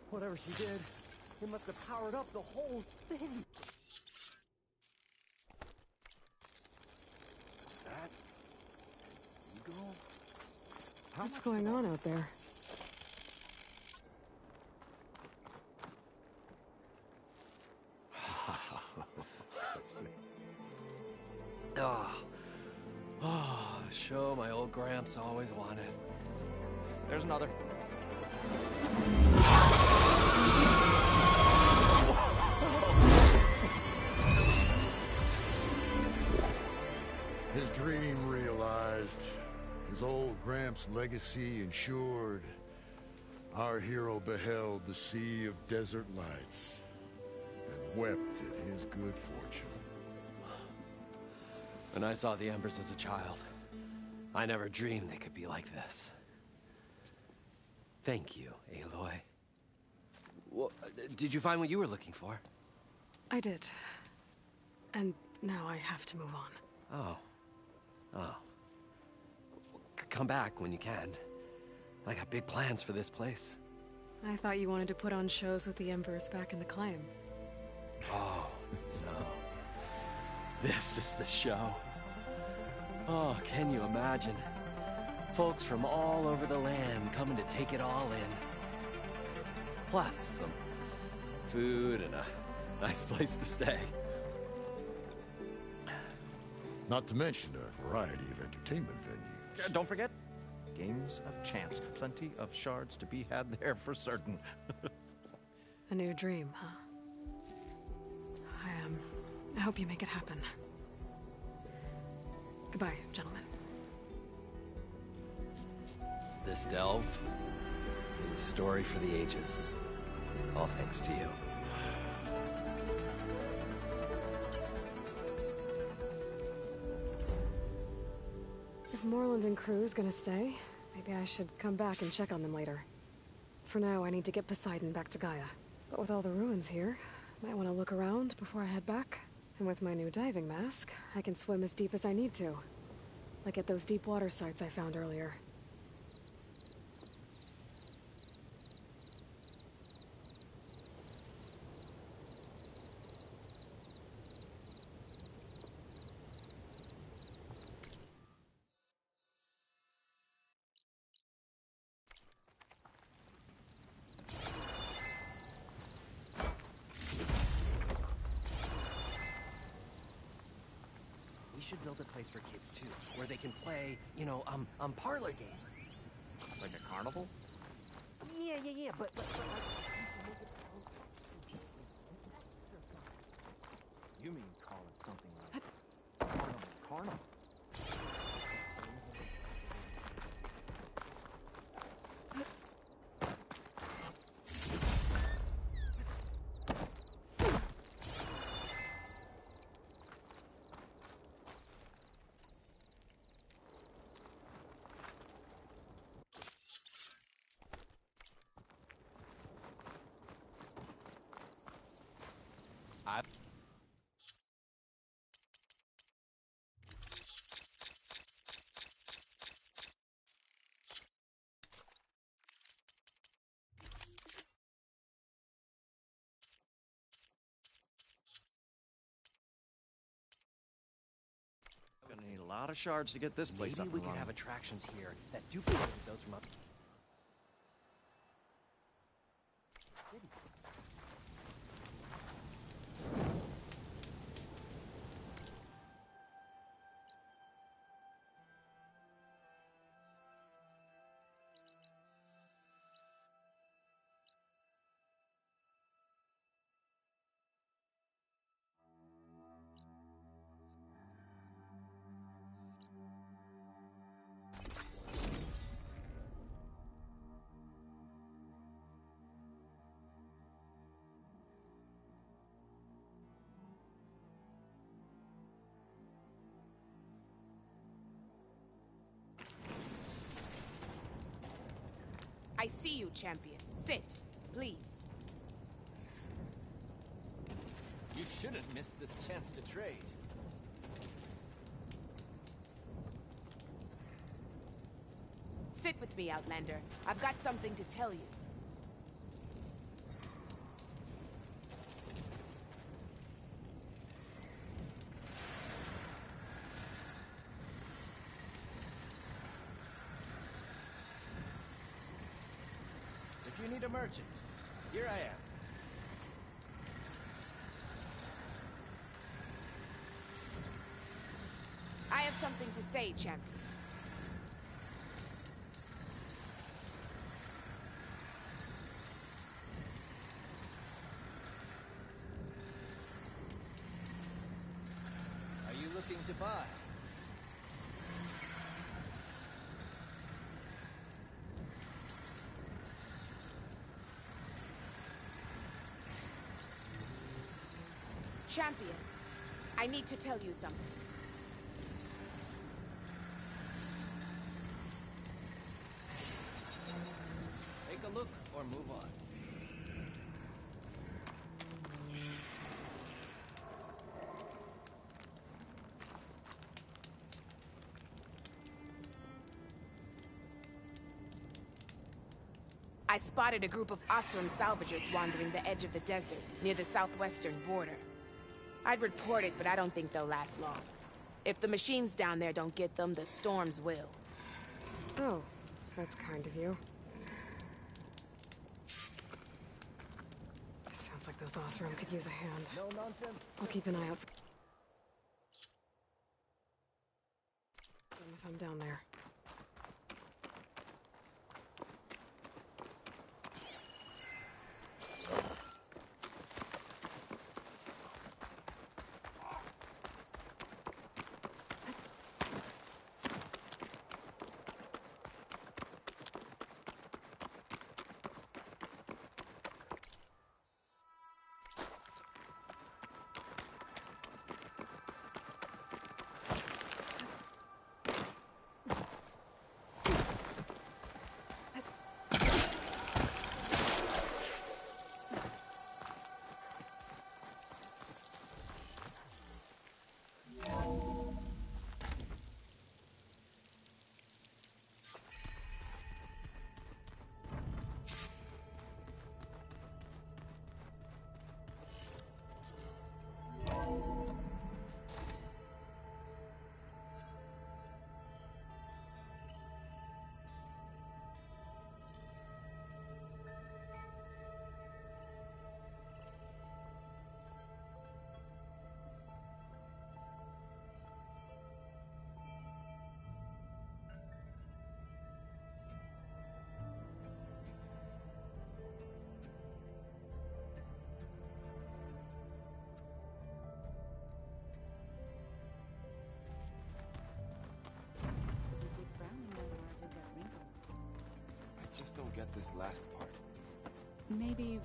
Whatever she did, it must have powered up the whole thing. That eagle? What's going on out there? Show my old Gramps always wanted. There's another. His dream realized. His old Gramps' legacy ensured. Our hero beheld the sea of desert lights and wept at his good fortune. When I saw the Embers as a child, I never dreamed they could be like this. Thank you, Aloy. Well, did you find what you were looking for? I did. And now I have to move on. Oh. Oh. Come back when you can. I got big plans for this place. I thought you wanted to put on shows with the Embers back in the Claim. Oh, no. This is the show. Oh, can you imagine? Folks from all over the land coming to take it all in. Plus some food and a nice place to stay. Not to mention a variety of entertainment venues. Don't forget, games of chance. Plenty of shards to be had there for certain. A new dream, huh? I hope you make it happen. Goodbye, gentlemen. This delve is a story for the ages. All thanks to you. If Moreland and crew's gonna stay, maybe I should come back and check on them later. For now, I need to get Poseidon back to Gaia. But with all the ruins here, I might want to look around before I head back. And with my new diving mask, I can swim as deep as I need to. Like at those deep water sites I found earlier. We should build a place for kids too, where they can play, parlor games. Like a carnival? Yeah, but like... You mean call it something like Carnival? Gonna need a lot of shards to get this place Maybe up we and can running. have attractions here that duplicate those from up. I see you, champion. Sit, please. You shouldn't miss this chance to trade. Sit with me, Outlander. I've got something to tell you. If you need a merchant, here I am. I have something to say, champion. Are you looking to buy? Champion, I need to tell you something. Take a look or move on. I spotted a group of Osran salvagers wandering the edge of the desert, near the southwestern border. I'd report it, but I don't think they'll last long. If the machines down there don't get them, the storms will. Oh, that's kind of you. Sounds like those Osram could use a hand. No nonsense. I'll keep an eye out for them if I'm down there. get this last part. Maybe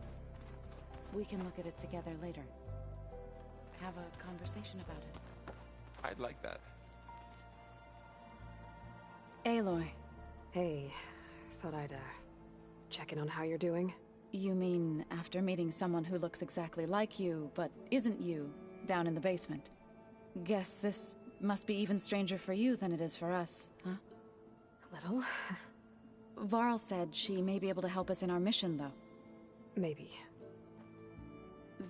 we can look at it together later. Have a conversation about it. I'd like that. Aloy. Hey, thought I'd, check in on how you're doing. You mean after meeting someone who looks exactly like you, but isn't you, down in the basement? Guess this must be even stranger for you than it is for us, huh? A little. Varl said she may be able to help us in our mission, though. Maybe.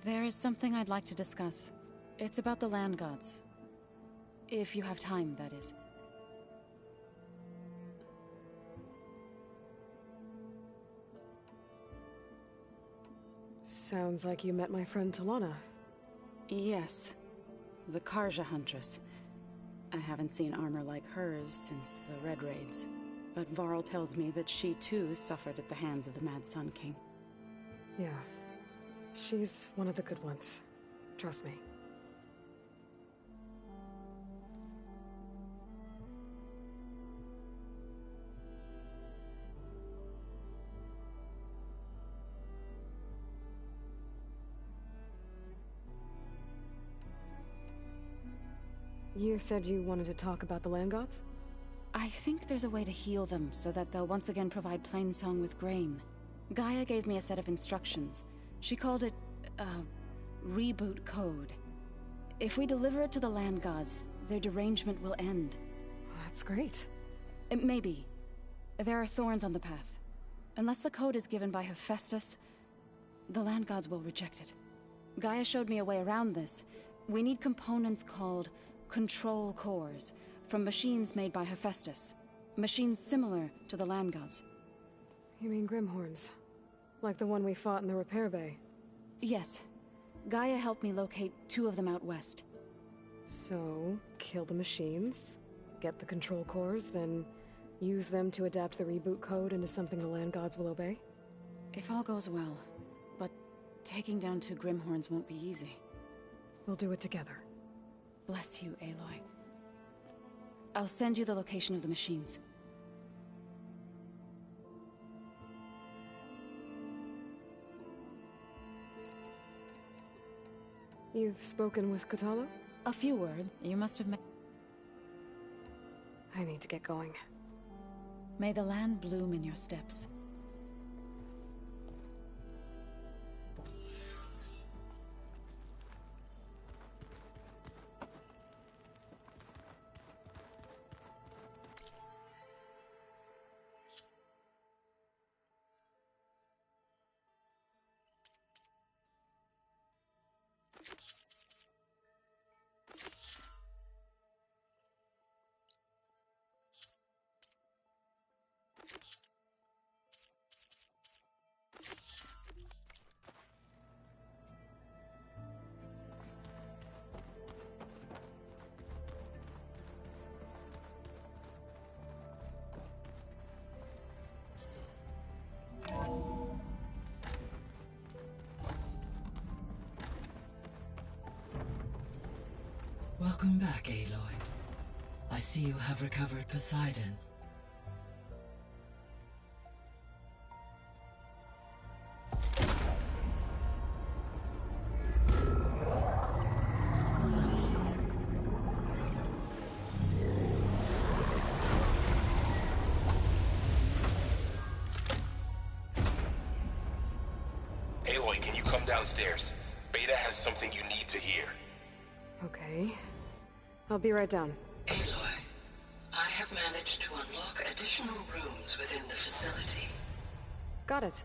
There is something I'd like to discuss. It's about the land gods. If you have time, that is. Sounds like you met my friend Talana. Yes. The Karja Huntress. I haven't seen armor like hers since the Red Raids. But Varl tells me that she too suffered at the hands of the Mad Sun King. Yeah. She's one of the good ones. Trust me. You said you wanted to talk about the land gods? I think there's a way to heal them so that they'll once again provide Plainsong with grain. Gaia gave me a set of instructions. She called it, reboot code. If we deliver it to the land gods, their derangement will end. That's great. Maybe. There are thorns on the path. Unless the code is given by Hephaestus, the land gods will reject it. Gaia showed me a way around this. We need components called control cores, from machines made by Hephaestus. Machines similar to the land gods. You mean Grimhorns? Like the one we fought in the repair bay? Yes. Gaia helped me locate 2 of them out west. So, kill the machines, get the control cores, then use them to adapt the reboot code into something the land gods will obey? If all goes well. But taking down 2 Grimhorns won't be easy. We'll do it together. Bless you, Aloy. I'll send you the location of the machines. You've spoken with Kotallo? A few words. You must have met... I need to get going. May the land bloom in your steps. Welcome back, Aloy. I see you have recovered Poseidon. Aloy, can you come downstairs? Beta has something you need to hear. Okay. I'll be right down. Aloy, I have managed to unlock additional rooms within the facility. Got it.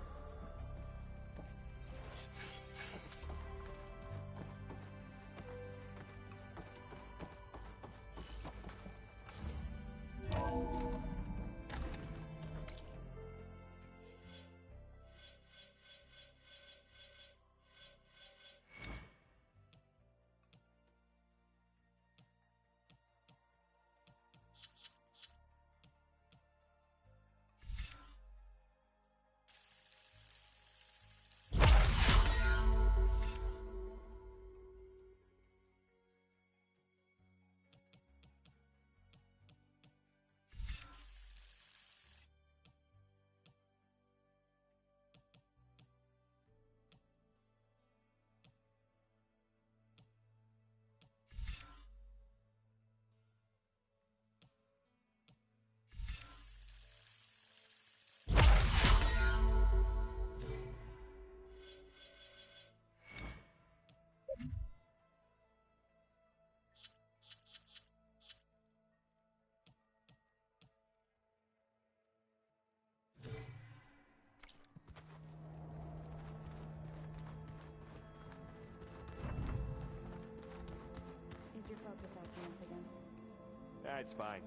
it's fine.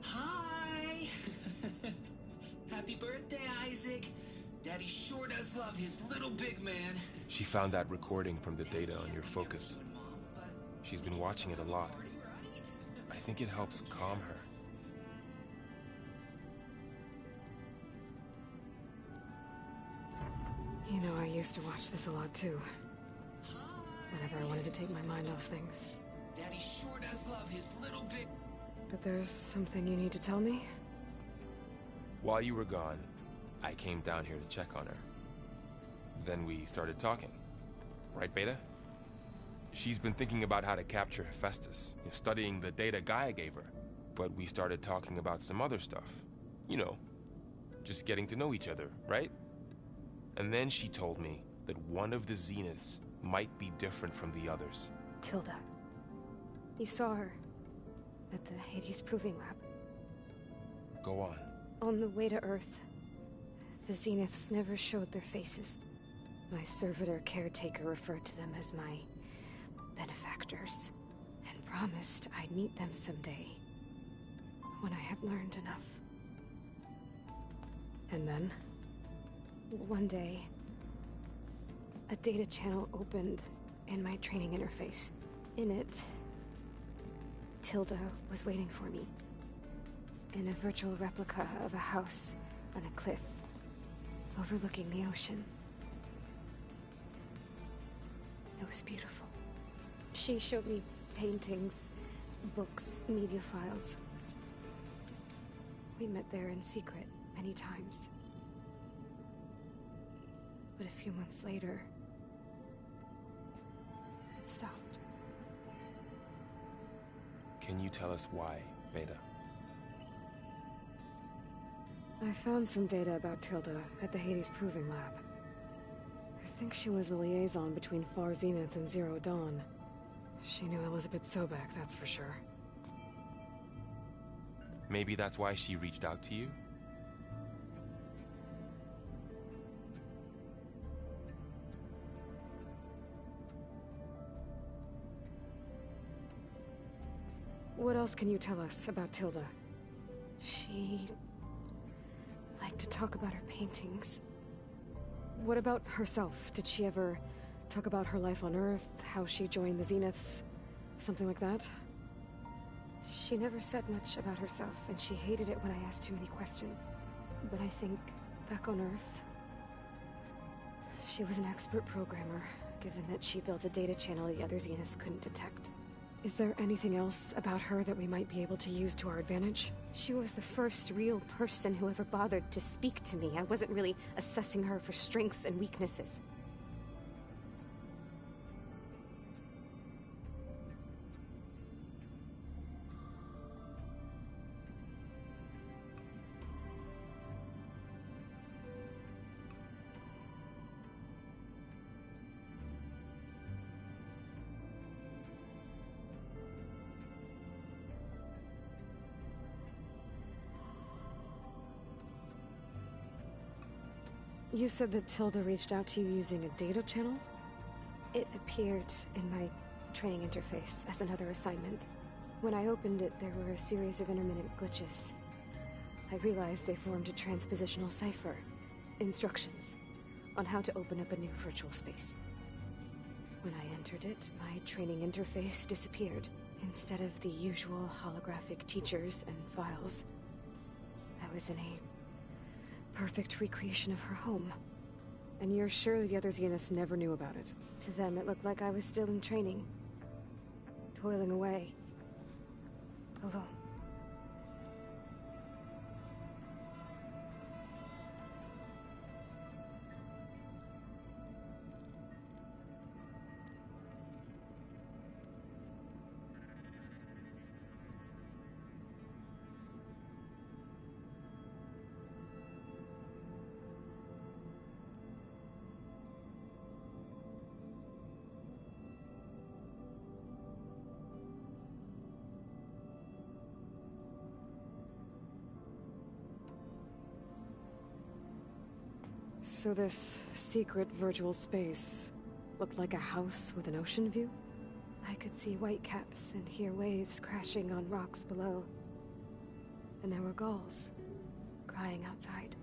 Hi! Happy birthday, Isaac. Daddy sure does love his little big man. She found that recording from the data on your focus. She's been watching it a lot. I think it helps calm her. You know, I used to watch this a lot too. Whenever I wanted to take my mind off things. Daddy sure does love his little big... But there's something you need to tell me? While you were gone, I came down here to check on her. Then we started talking. Right, Beta? She's been thinking about how to capture Hephaestus, studying the data Gaia gave her. But we started talking about some other stuff. You know, just getting to know each other, right? And then she told me that one of the Zeniths might be different from the others. Tilda. You saw her at the Hades Proving Lab. Go on. On the way to Earth, the Zeniths never showed their faces. My servitor caretaker referred to them as my benefactors, and promised I'd meet them someday, when I had learned enough. And then, one day, a data channel opened in my training interface. In it, Tilda was waiting for me, in a virtual replica of a house on a cliff, overlooking the ocean. It was beautiful. She showed me paintings, books, media files. We met there in secret many times. But a few months later, it stopped. Can you tell us why, Beta? I found some data about Tilda at the Hades Proving Lab. I think she was the liaison between Far Zenith and Zero Dawn. She knew Elizabeth Sobek, that's for sure. Maybe that's why she reached out to you? What else can you tell us about Tilda? She liked to talk about her paintings. What about herself? Did she ever talk about her life on Earth, how she joined the Zeniths, something like that? She never said much about herself, and she hated it when I asked too many questions. But I think, back on Earth, she was an expert programmer, given that she built a data channel the other Zeniths couldn't detect. Is there anything else about her that we might be able to use to our advantage? She was the first real person who ever bothered to speak to me. I wasn't really assessing her for strengths and weaknesses. You said that Tilda reached out to you using a data channel? It appeared in my training interface as another assignment. When I opened it, there were a series of intermittent glitches. I realized they formed a transpositional cipher. Instructions on how to open up a new virtual space. When I entered it, my training interface disappeared. Instead of the usual holographic teachers and files, I was in a perfect recreation of her home. And you're sure the other Zeniths never knew about it? To them, it looked like I was still in training. Toiling away. Alone. So this secret virtual space looked like a house with an ocean view? I could see whitecaps and hear waves crashing on rocks below. And there were gulls crying outside.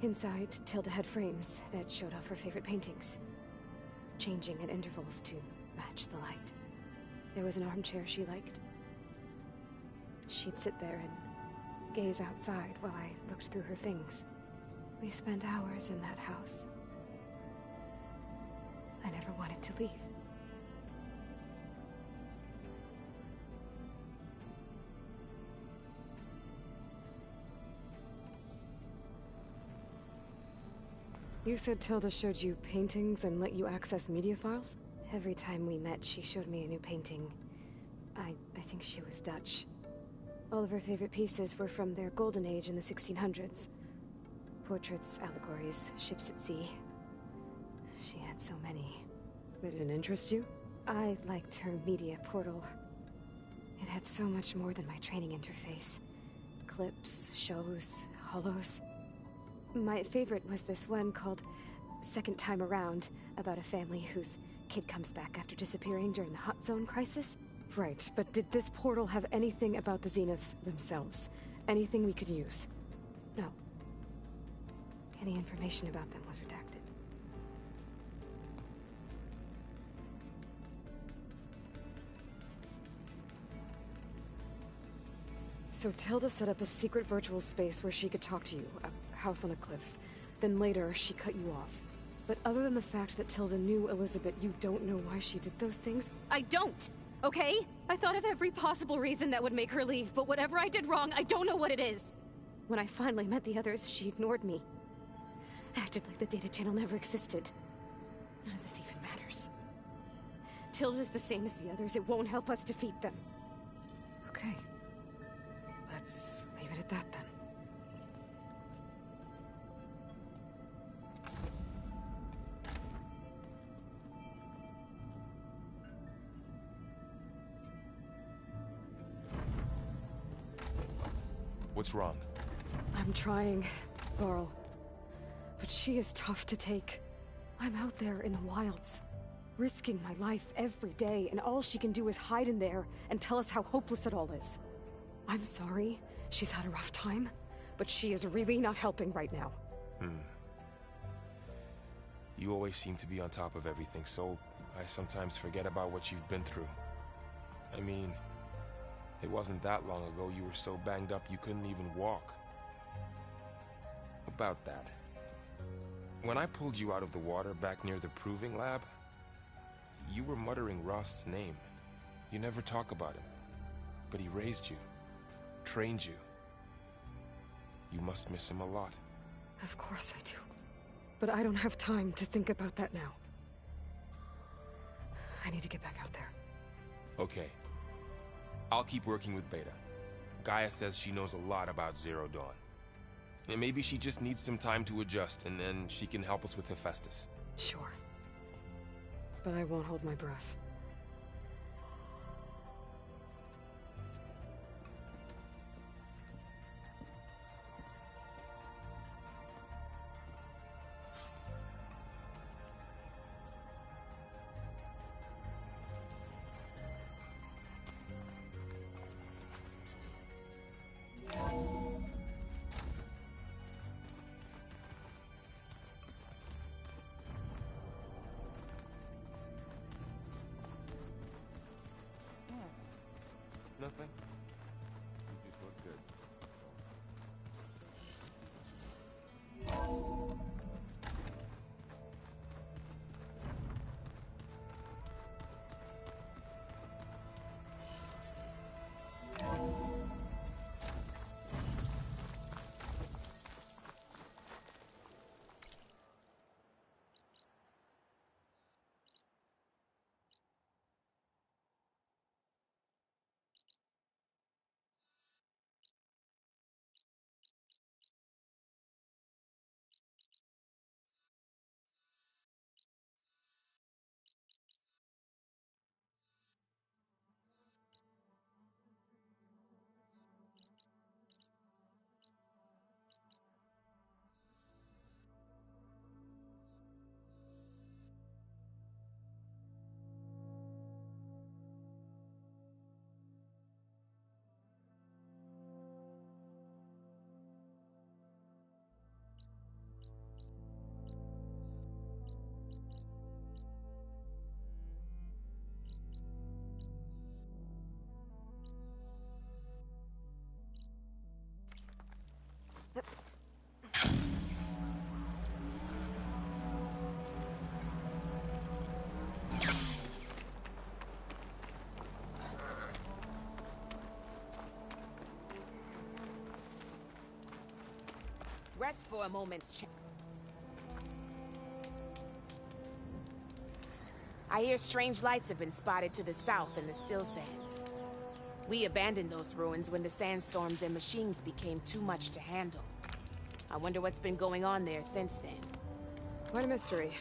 Inside, Tilda had frames that showed off her favorite paintings, changing at intervals to match the light. There was an armchair she liked. She'd sit there and gaze outside while I looked through her things. We spent hours in that house. I never wanted to leave. You said Tilda showed you paintings and let you access media files? Every time we met, she showed me a new painting. I think she was Dutch. All of her favorite pieces were from their golden age in the 1600s. Portraits, allegories, ships at sea. She had so many. Did it interest you? I liked her media portal. It had so much more than my training interface. Clips, shows, holos. My favorite was this one called Second Time Around, about a family whose kid comes back after disappearing during the Hot Zone crisis. Right, but did this portal have anything about the Zeniths themselves? Anything we could use? No. Any information about them was redacted. So Tilda set up a secret virtual space where she could talk to you, a house on a cliff. Then later, she cut you off. But other than the fact that Tilda knew Elizabeth, you don't know why she did those things? I don't! Okay? I thought of every possible reason that would make her leave, but whatever I did wrong, I don't know what it is! When I finally met the others, she ignored me. Acted like the data channel never existed. None of this even matters. Tilda's the same as the others. It won't help us defeat them. Okay. Let's leave it at that, then. What's wrong? I'm trying, Varl. But she is tough to take. I'm out there in the wilds, risking my life every day, and all she can do is hide in there and tell us how hopeless it all is. I'm sorry, she's had a rough time, but she is really not helping right now. You always seem to be on top of everything, so I sometimes forget about what you've been through. I mean, it wasn't that long ago you were so banged up you couldn't even walk. About that. When I pulled you out of the water back near the proving lab, you were muttering Rost's name. You never talk about him. But he raised you, trained you. You must miss him a lot. Of course I do. But I don't have time to think about that now. I need to get back out there. Okay. I'll keep working with Beta. Gaia says she knows a lot about Zero Dawn. And maybe she just needs some time to adjust, and then she can help us with Hephaestus. Sure. But I won't hold my breath. Nothing? rest for a moment's I hear strange lights have been spotted to the south in the Still Sands. We abandoned those ruins when the sandstorms and machines became too much to handle. I wonder what's been going on there since then. What a mystery.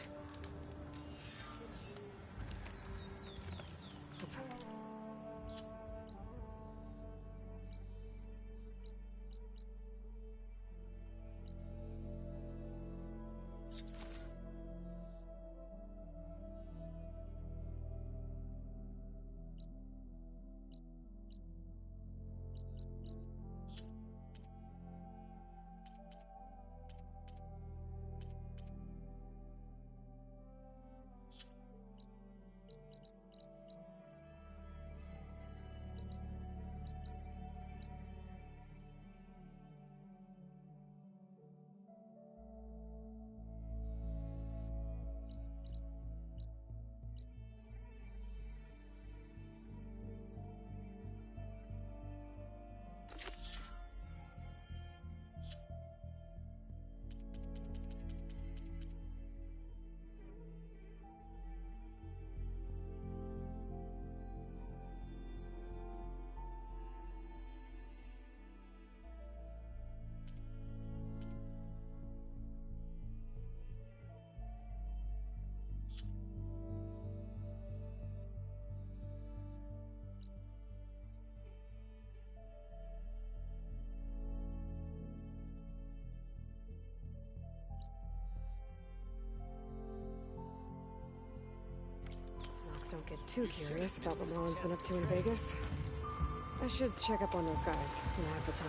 Don't get too curious about what Merlin's been up to in Vegas. I should check up on those guys when I have the time.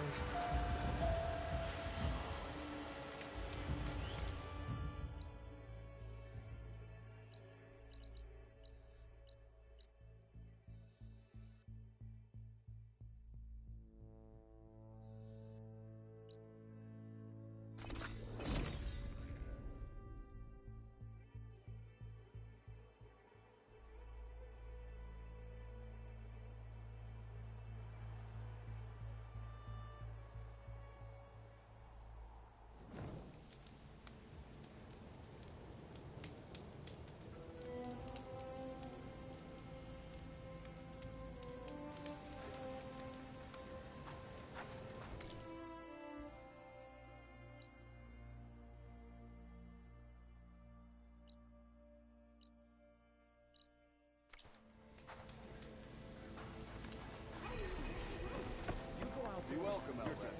You're welcome, Albert.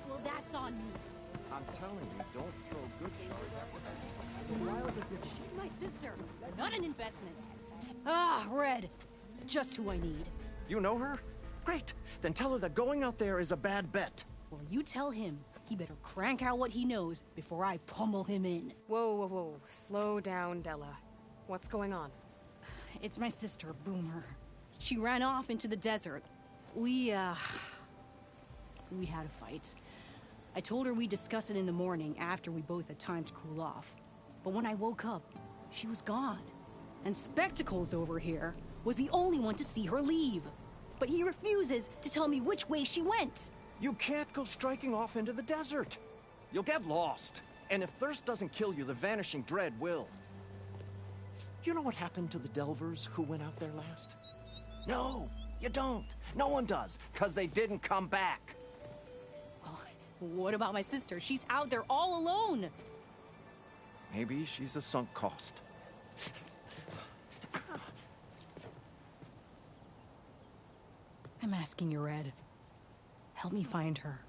Well, that's on me. I'm telling you, don't throw good cards after She's my sister, not an investment. Ah, Red. Just who I need. You know her? Great. Then tell her that going out there is a bad bet. Well, you tell him he better crank out what he knows before I pummel him in. Whoa, whoa, whoa. Slow down, Della. What's going on? It's my sister, Boomer. She ran off into the desert. We had a fight. I told her we'd discuss it in the morning after we both had time to cool off. But when I woke up, she was gone. And Spectacles over here was the only one to see her leave. But he refuses to tell me which way she went. You can't go striking off into the desert. You'll get lost. And if thirst doesn't kill you, the Vanishing Dread will. You know what happened to the Delvers who went out there last? No, you don't. No one does, because they didn't come back. Well, what about my sister? She's out there all alone. Maybe she's a sunk cost. I'm asking you, Red. Help me find her.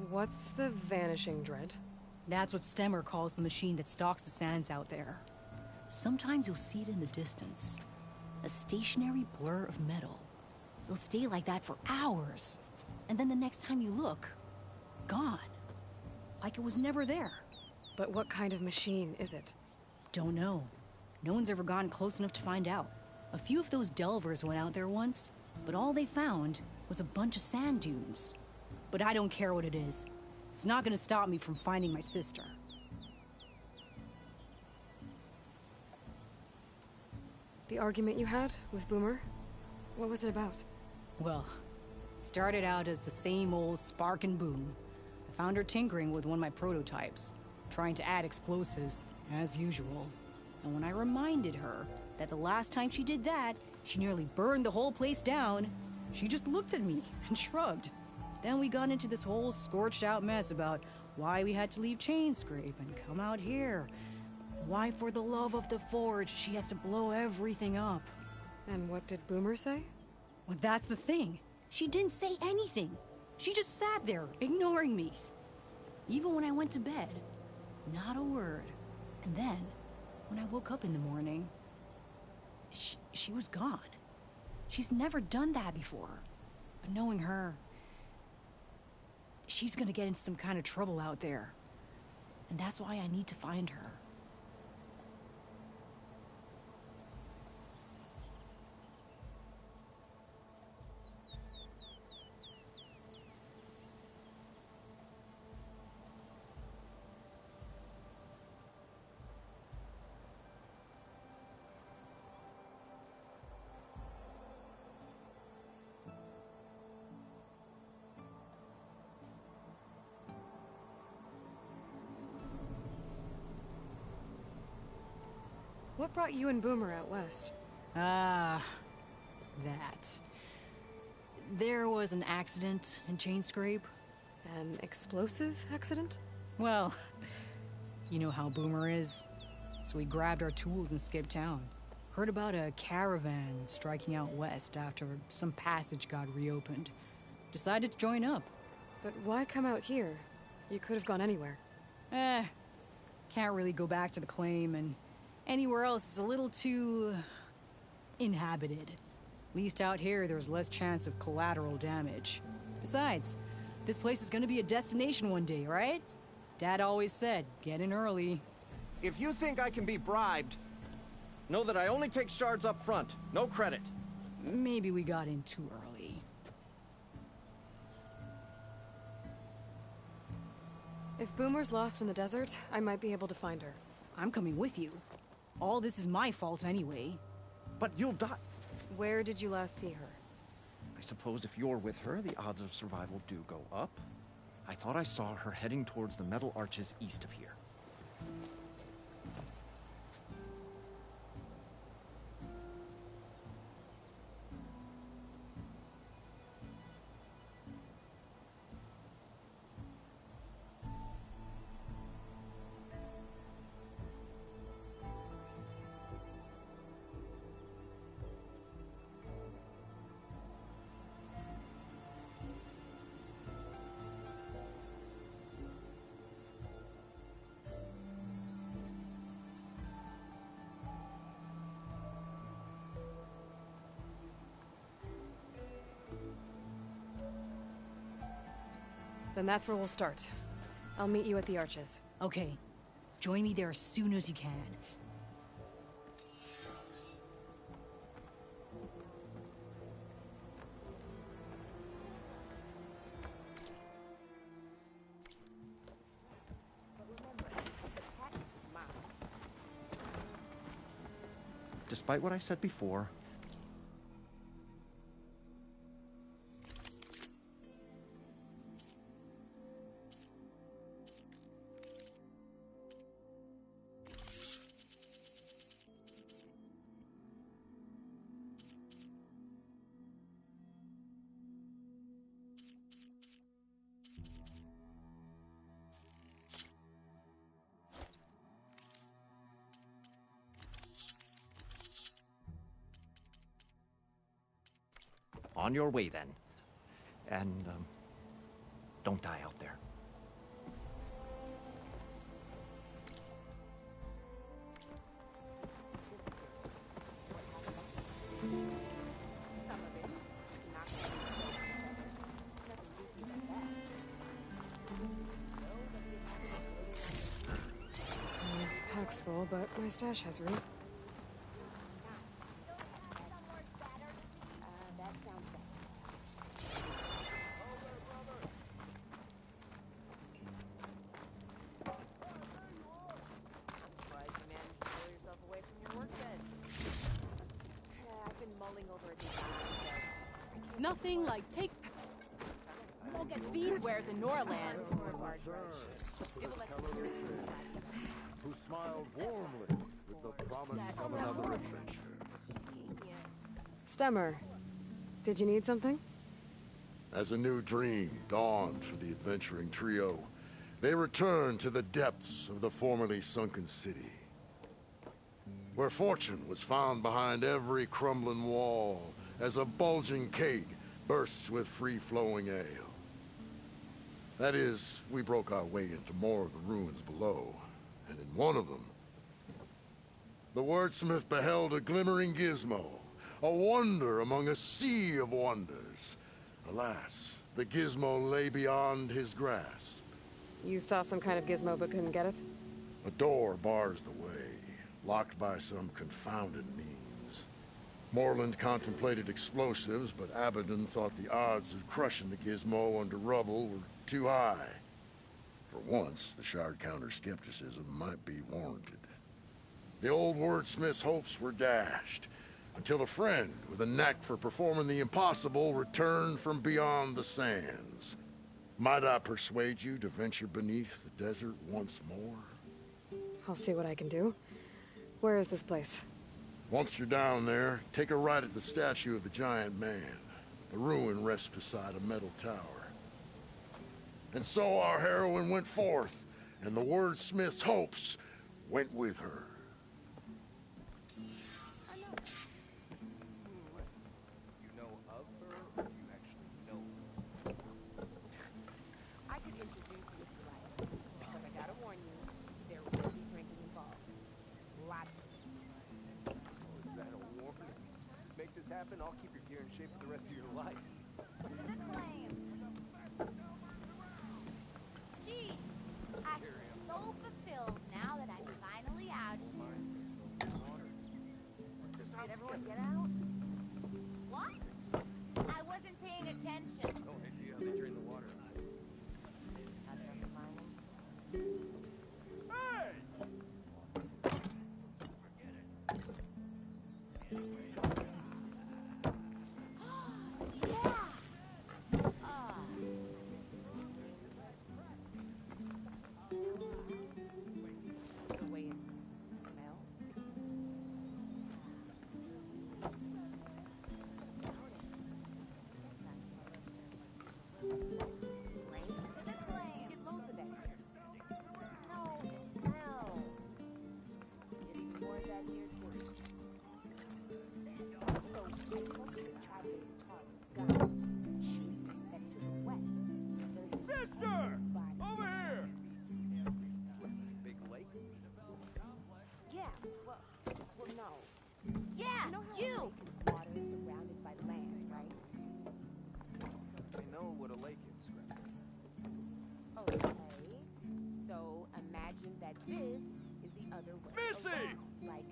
What's the Vanishing Dread? That's what Stemmer calls the machine that stalks the sands out there. Sometimes you'll see it in the distance. A stationary blur of metal. They'll stay like that for hours. And then the next time you look, gone. Like it was never there. But what kind of machine is it? Don't know. No one's ever gone close enough to find out. A few of those Delvers went out there once, but all they found was a bunch of sand dunes. But I don't care what it is. It's not gonna stop me from finding my sister. The argument you had with Boomer? What was it about? Well, it started out as the same old spark and boom. I found her tinkering with one of my prototypes, trying to add explosives, as usual. And when I reminded her that the last time she did that, she nearly burned the whole place down, she just looked at me and shrugged. Then we got into this whole scorched out mess about why we had to leave Chainscrape and come out here. Why, for the love of the Forge, she has to blow everything up. And what did Boomer say? Well, that's the thing. She didn't say anything. She just sat there, ignoring me. Even when I went to bed, not a word. And then, when I woke up in the morning, she was gone. She's never done that before. But knowing her, she's gonna get in some kind of trouble out there. And that's why I need to find her. What brought you and Boomer out west? That. There was an accident in Chainscrape. An explosive accident? Well, you know how Boomer is. So we grabbed our tools and skipped town. Heard about a caravan striking out west after some passage got reopened. Decided to join up. But why come out here? You could have gone anywhere. Can't really go back to the claim, and anywhere else is a little too inhabited. At least out here, there's less chance of collateral damage. Besides, this place is gonna be a destination one day, right? Dad always said, get in early. If you think I can be bribed, know that I only take shards up front. No credit. Maybe we got in too early. If Boomer's lost in the desert, I might be able to find her. I'm coming with you. All this is my fault anyway. But you'll die. Where did you last see her? I suppose if you're with her, the odds of survival do go up. I thought I saw her heading towards the metal arches east of here. Then that's where we'll start. I'll meet you at the arches. Okay. Join me there as soon as you can. Despite what I said before, on your way then. And, don't die out there. Pack's full, but my stash has room. Nothing like take... We won't get beadwares in Norland. Who smiled warmly with the promise of another adventure. Stemmer, did you need something? As a new dream dawned for the adventuring trio, they returned to the depths of the formerly sunken city, where fortune was found behind every crumbling wall as a bulging keg bursts with free-flowing ale. That is, we broke our way into more of the ruins below, and in one of them, the wordsmith beheld a glimmering gizmo, a wonder among a sea of wonders. Alas, the gizmo lay beyond his grasp. You saw some kind of gizmo but couldn't get it? A door bars the way, locked by some confounded means. Morland contemplated explosives, but Abaddon thought the odds of crushing the gizmo under rubble were too high. For once, the shard counter skepticism might be warranted. The old wordsmith's hopes were dashed, until a friend with a knack for performing the impossible returned from beyond the sands. Might I persuade you to venture beneath the desert once more? I'll see what I can do. Where is this place? Once you're down there, take a right at the statue of the giant man. The ruin rests beside a metal tower. And so our heroine went forth, and the wordsmith's hopes went with her. I'll keep your gear in shape for the rest of your life. Gee, I'm so fulfilled now that I'm finally out of here. Did everyone get out? What? I wasn't paying attention. Oh, hey, they drain the water. This is the other way around. Like,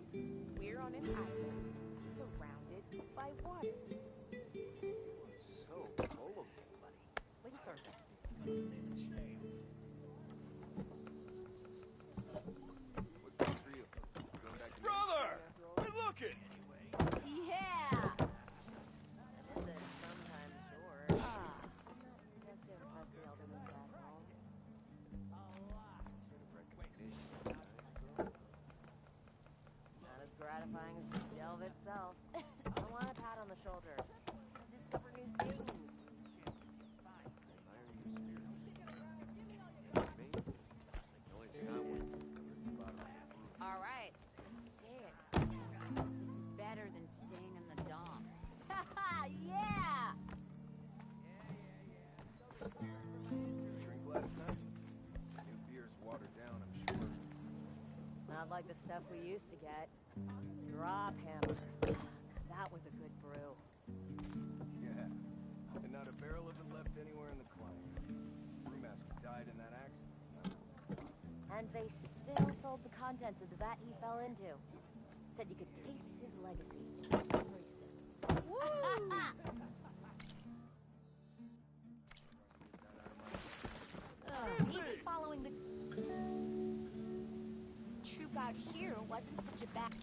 we're on an island surrounded by water. So full of it, buddy. Windsurfing. Brother! Good looking! Yeah! Sometimes short. Guess they haven't passed the elderly back home. Not as gratifying as the delve itself. I want a pat on the shoulder. Discover new things. All right, say it. This is better than staying in the dumps. Yeah! Drink last night? New beer's watered down, I'm sure. Not like the stuff we used to get. Drop hammer. That was a good brew. Yeah. And not a barrel of it left anywhere in the climate. Brewmaster died in that accident. And they still sold the contents of the vat he fell into. Said you could taste his legacy in every sip. Maybe following the troop out here wasn't such a bad...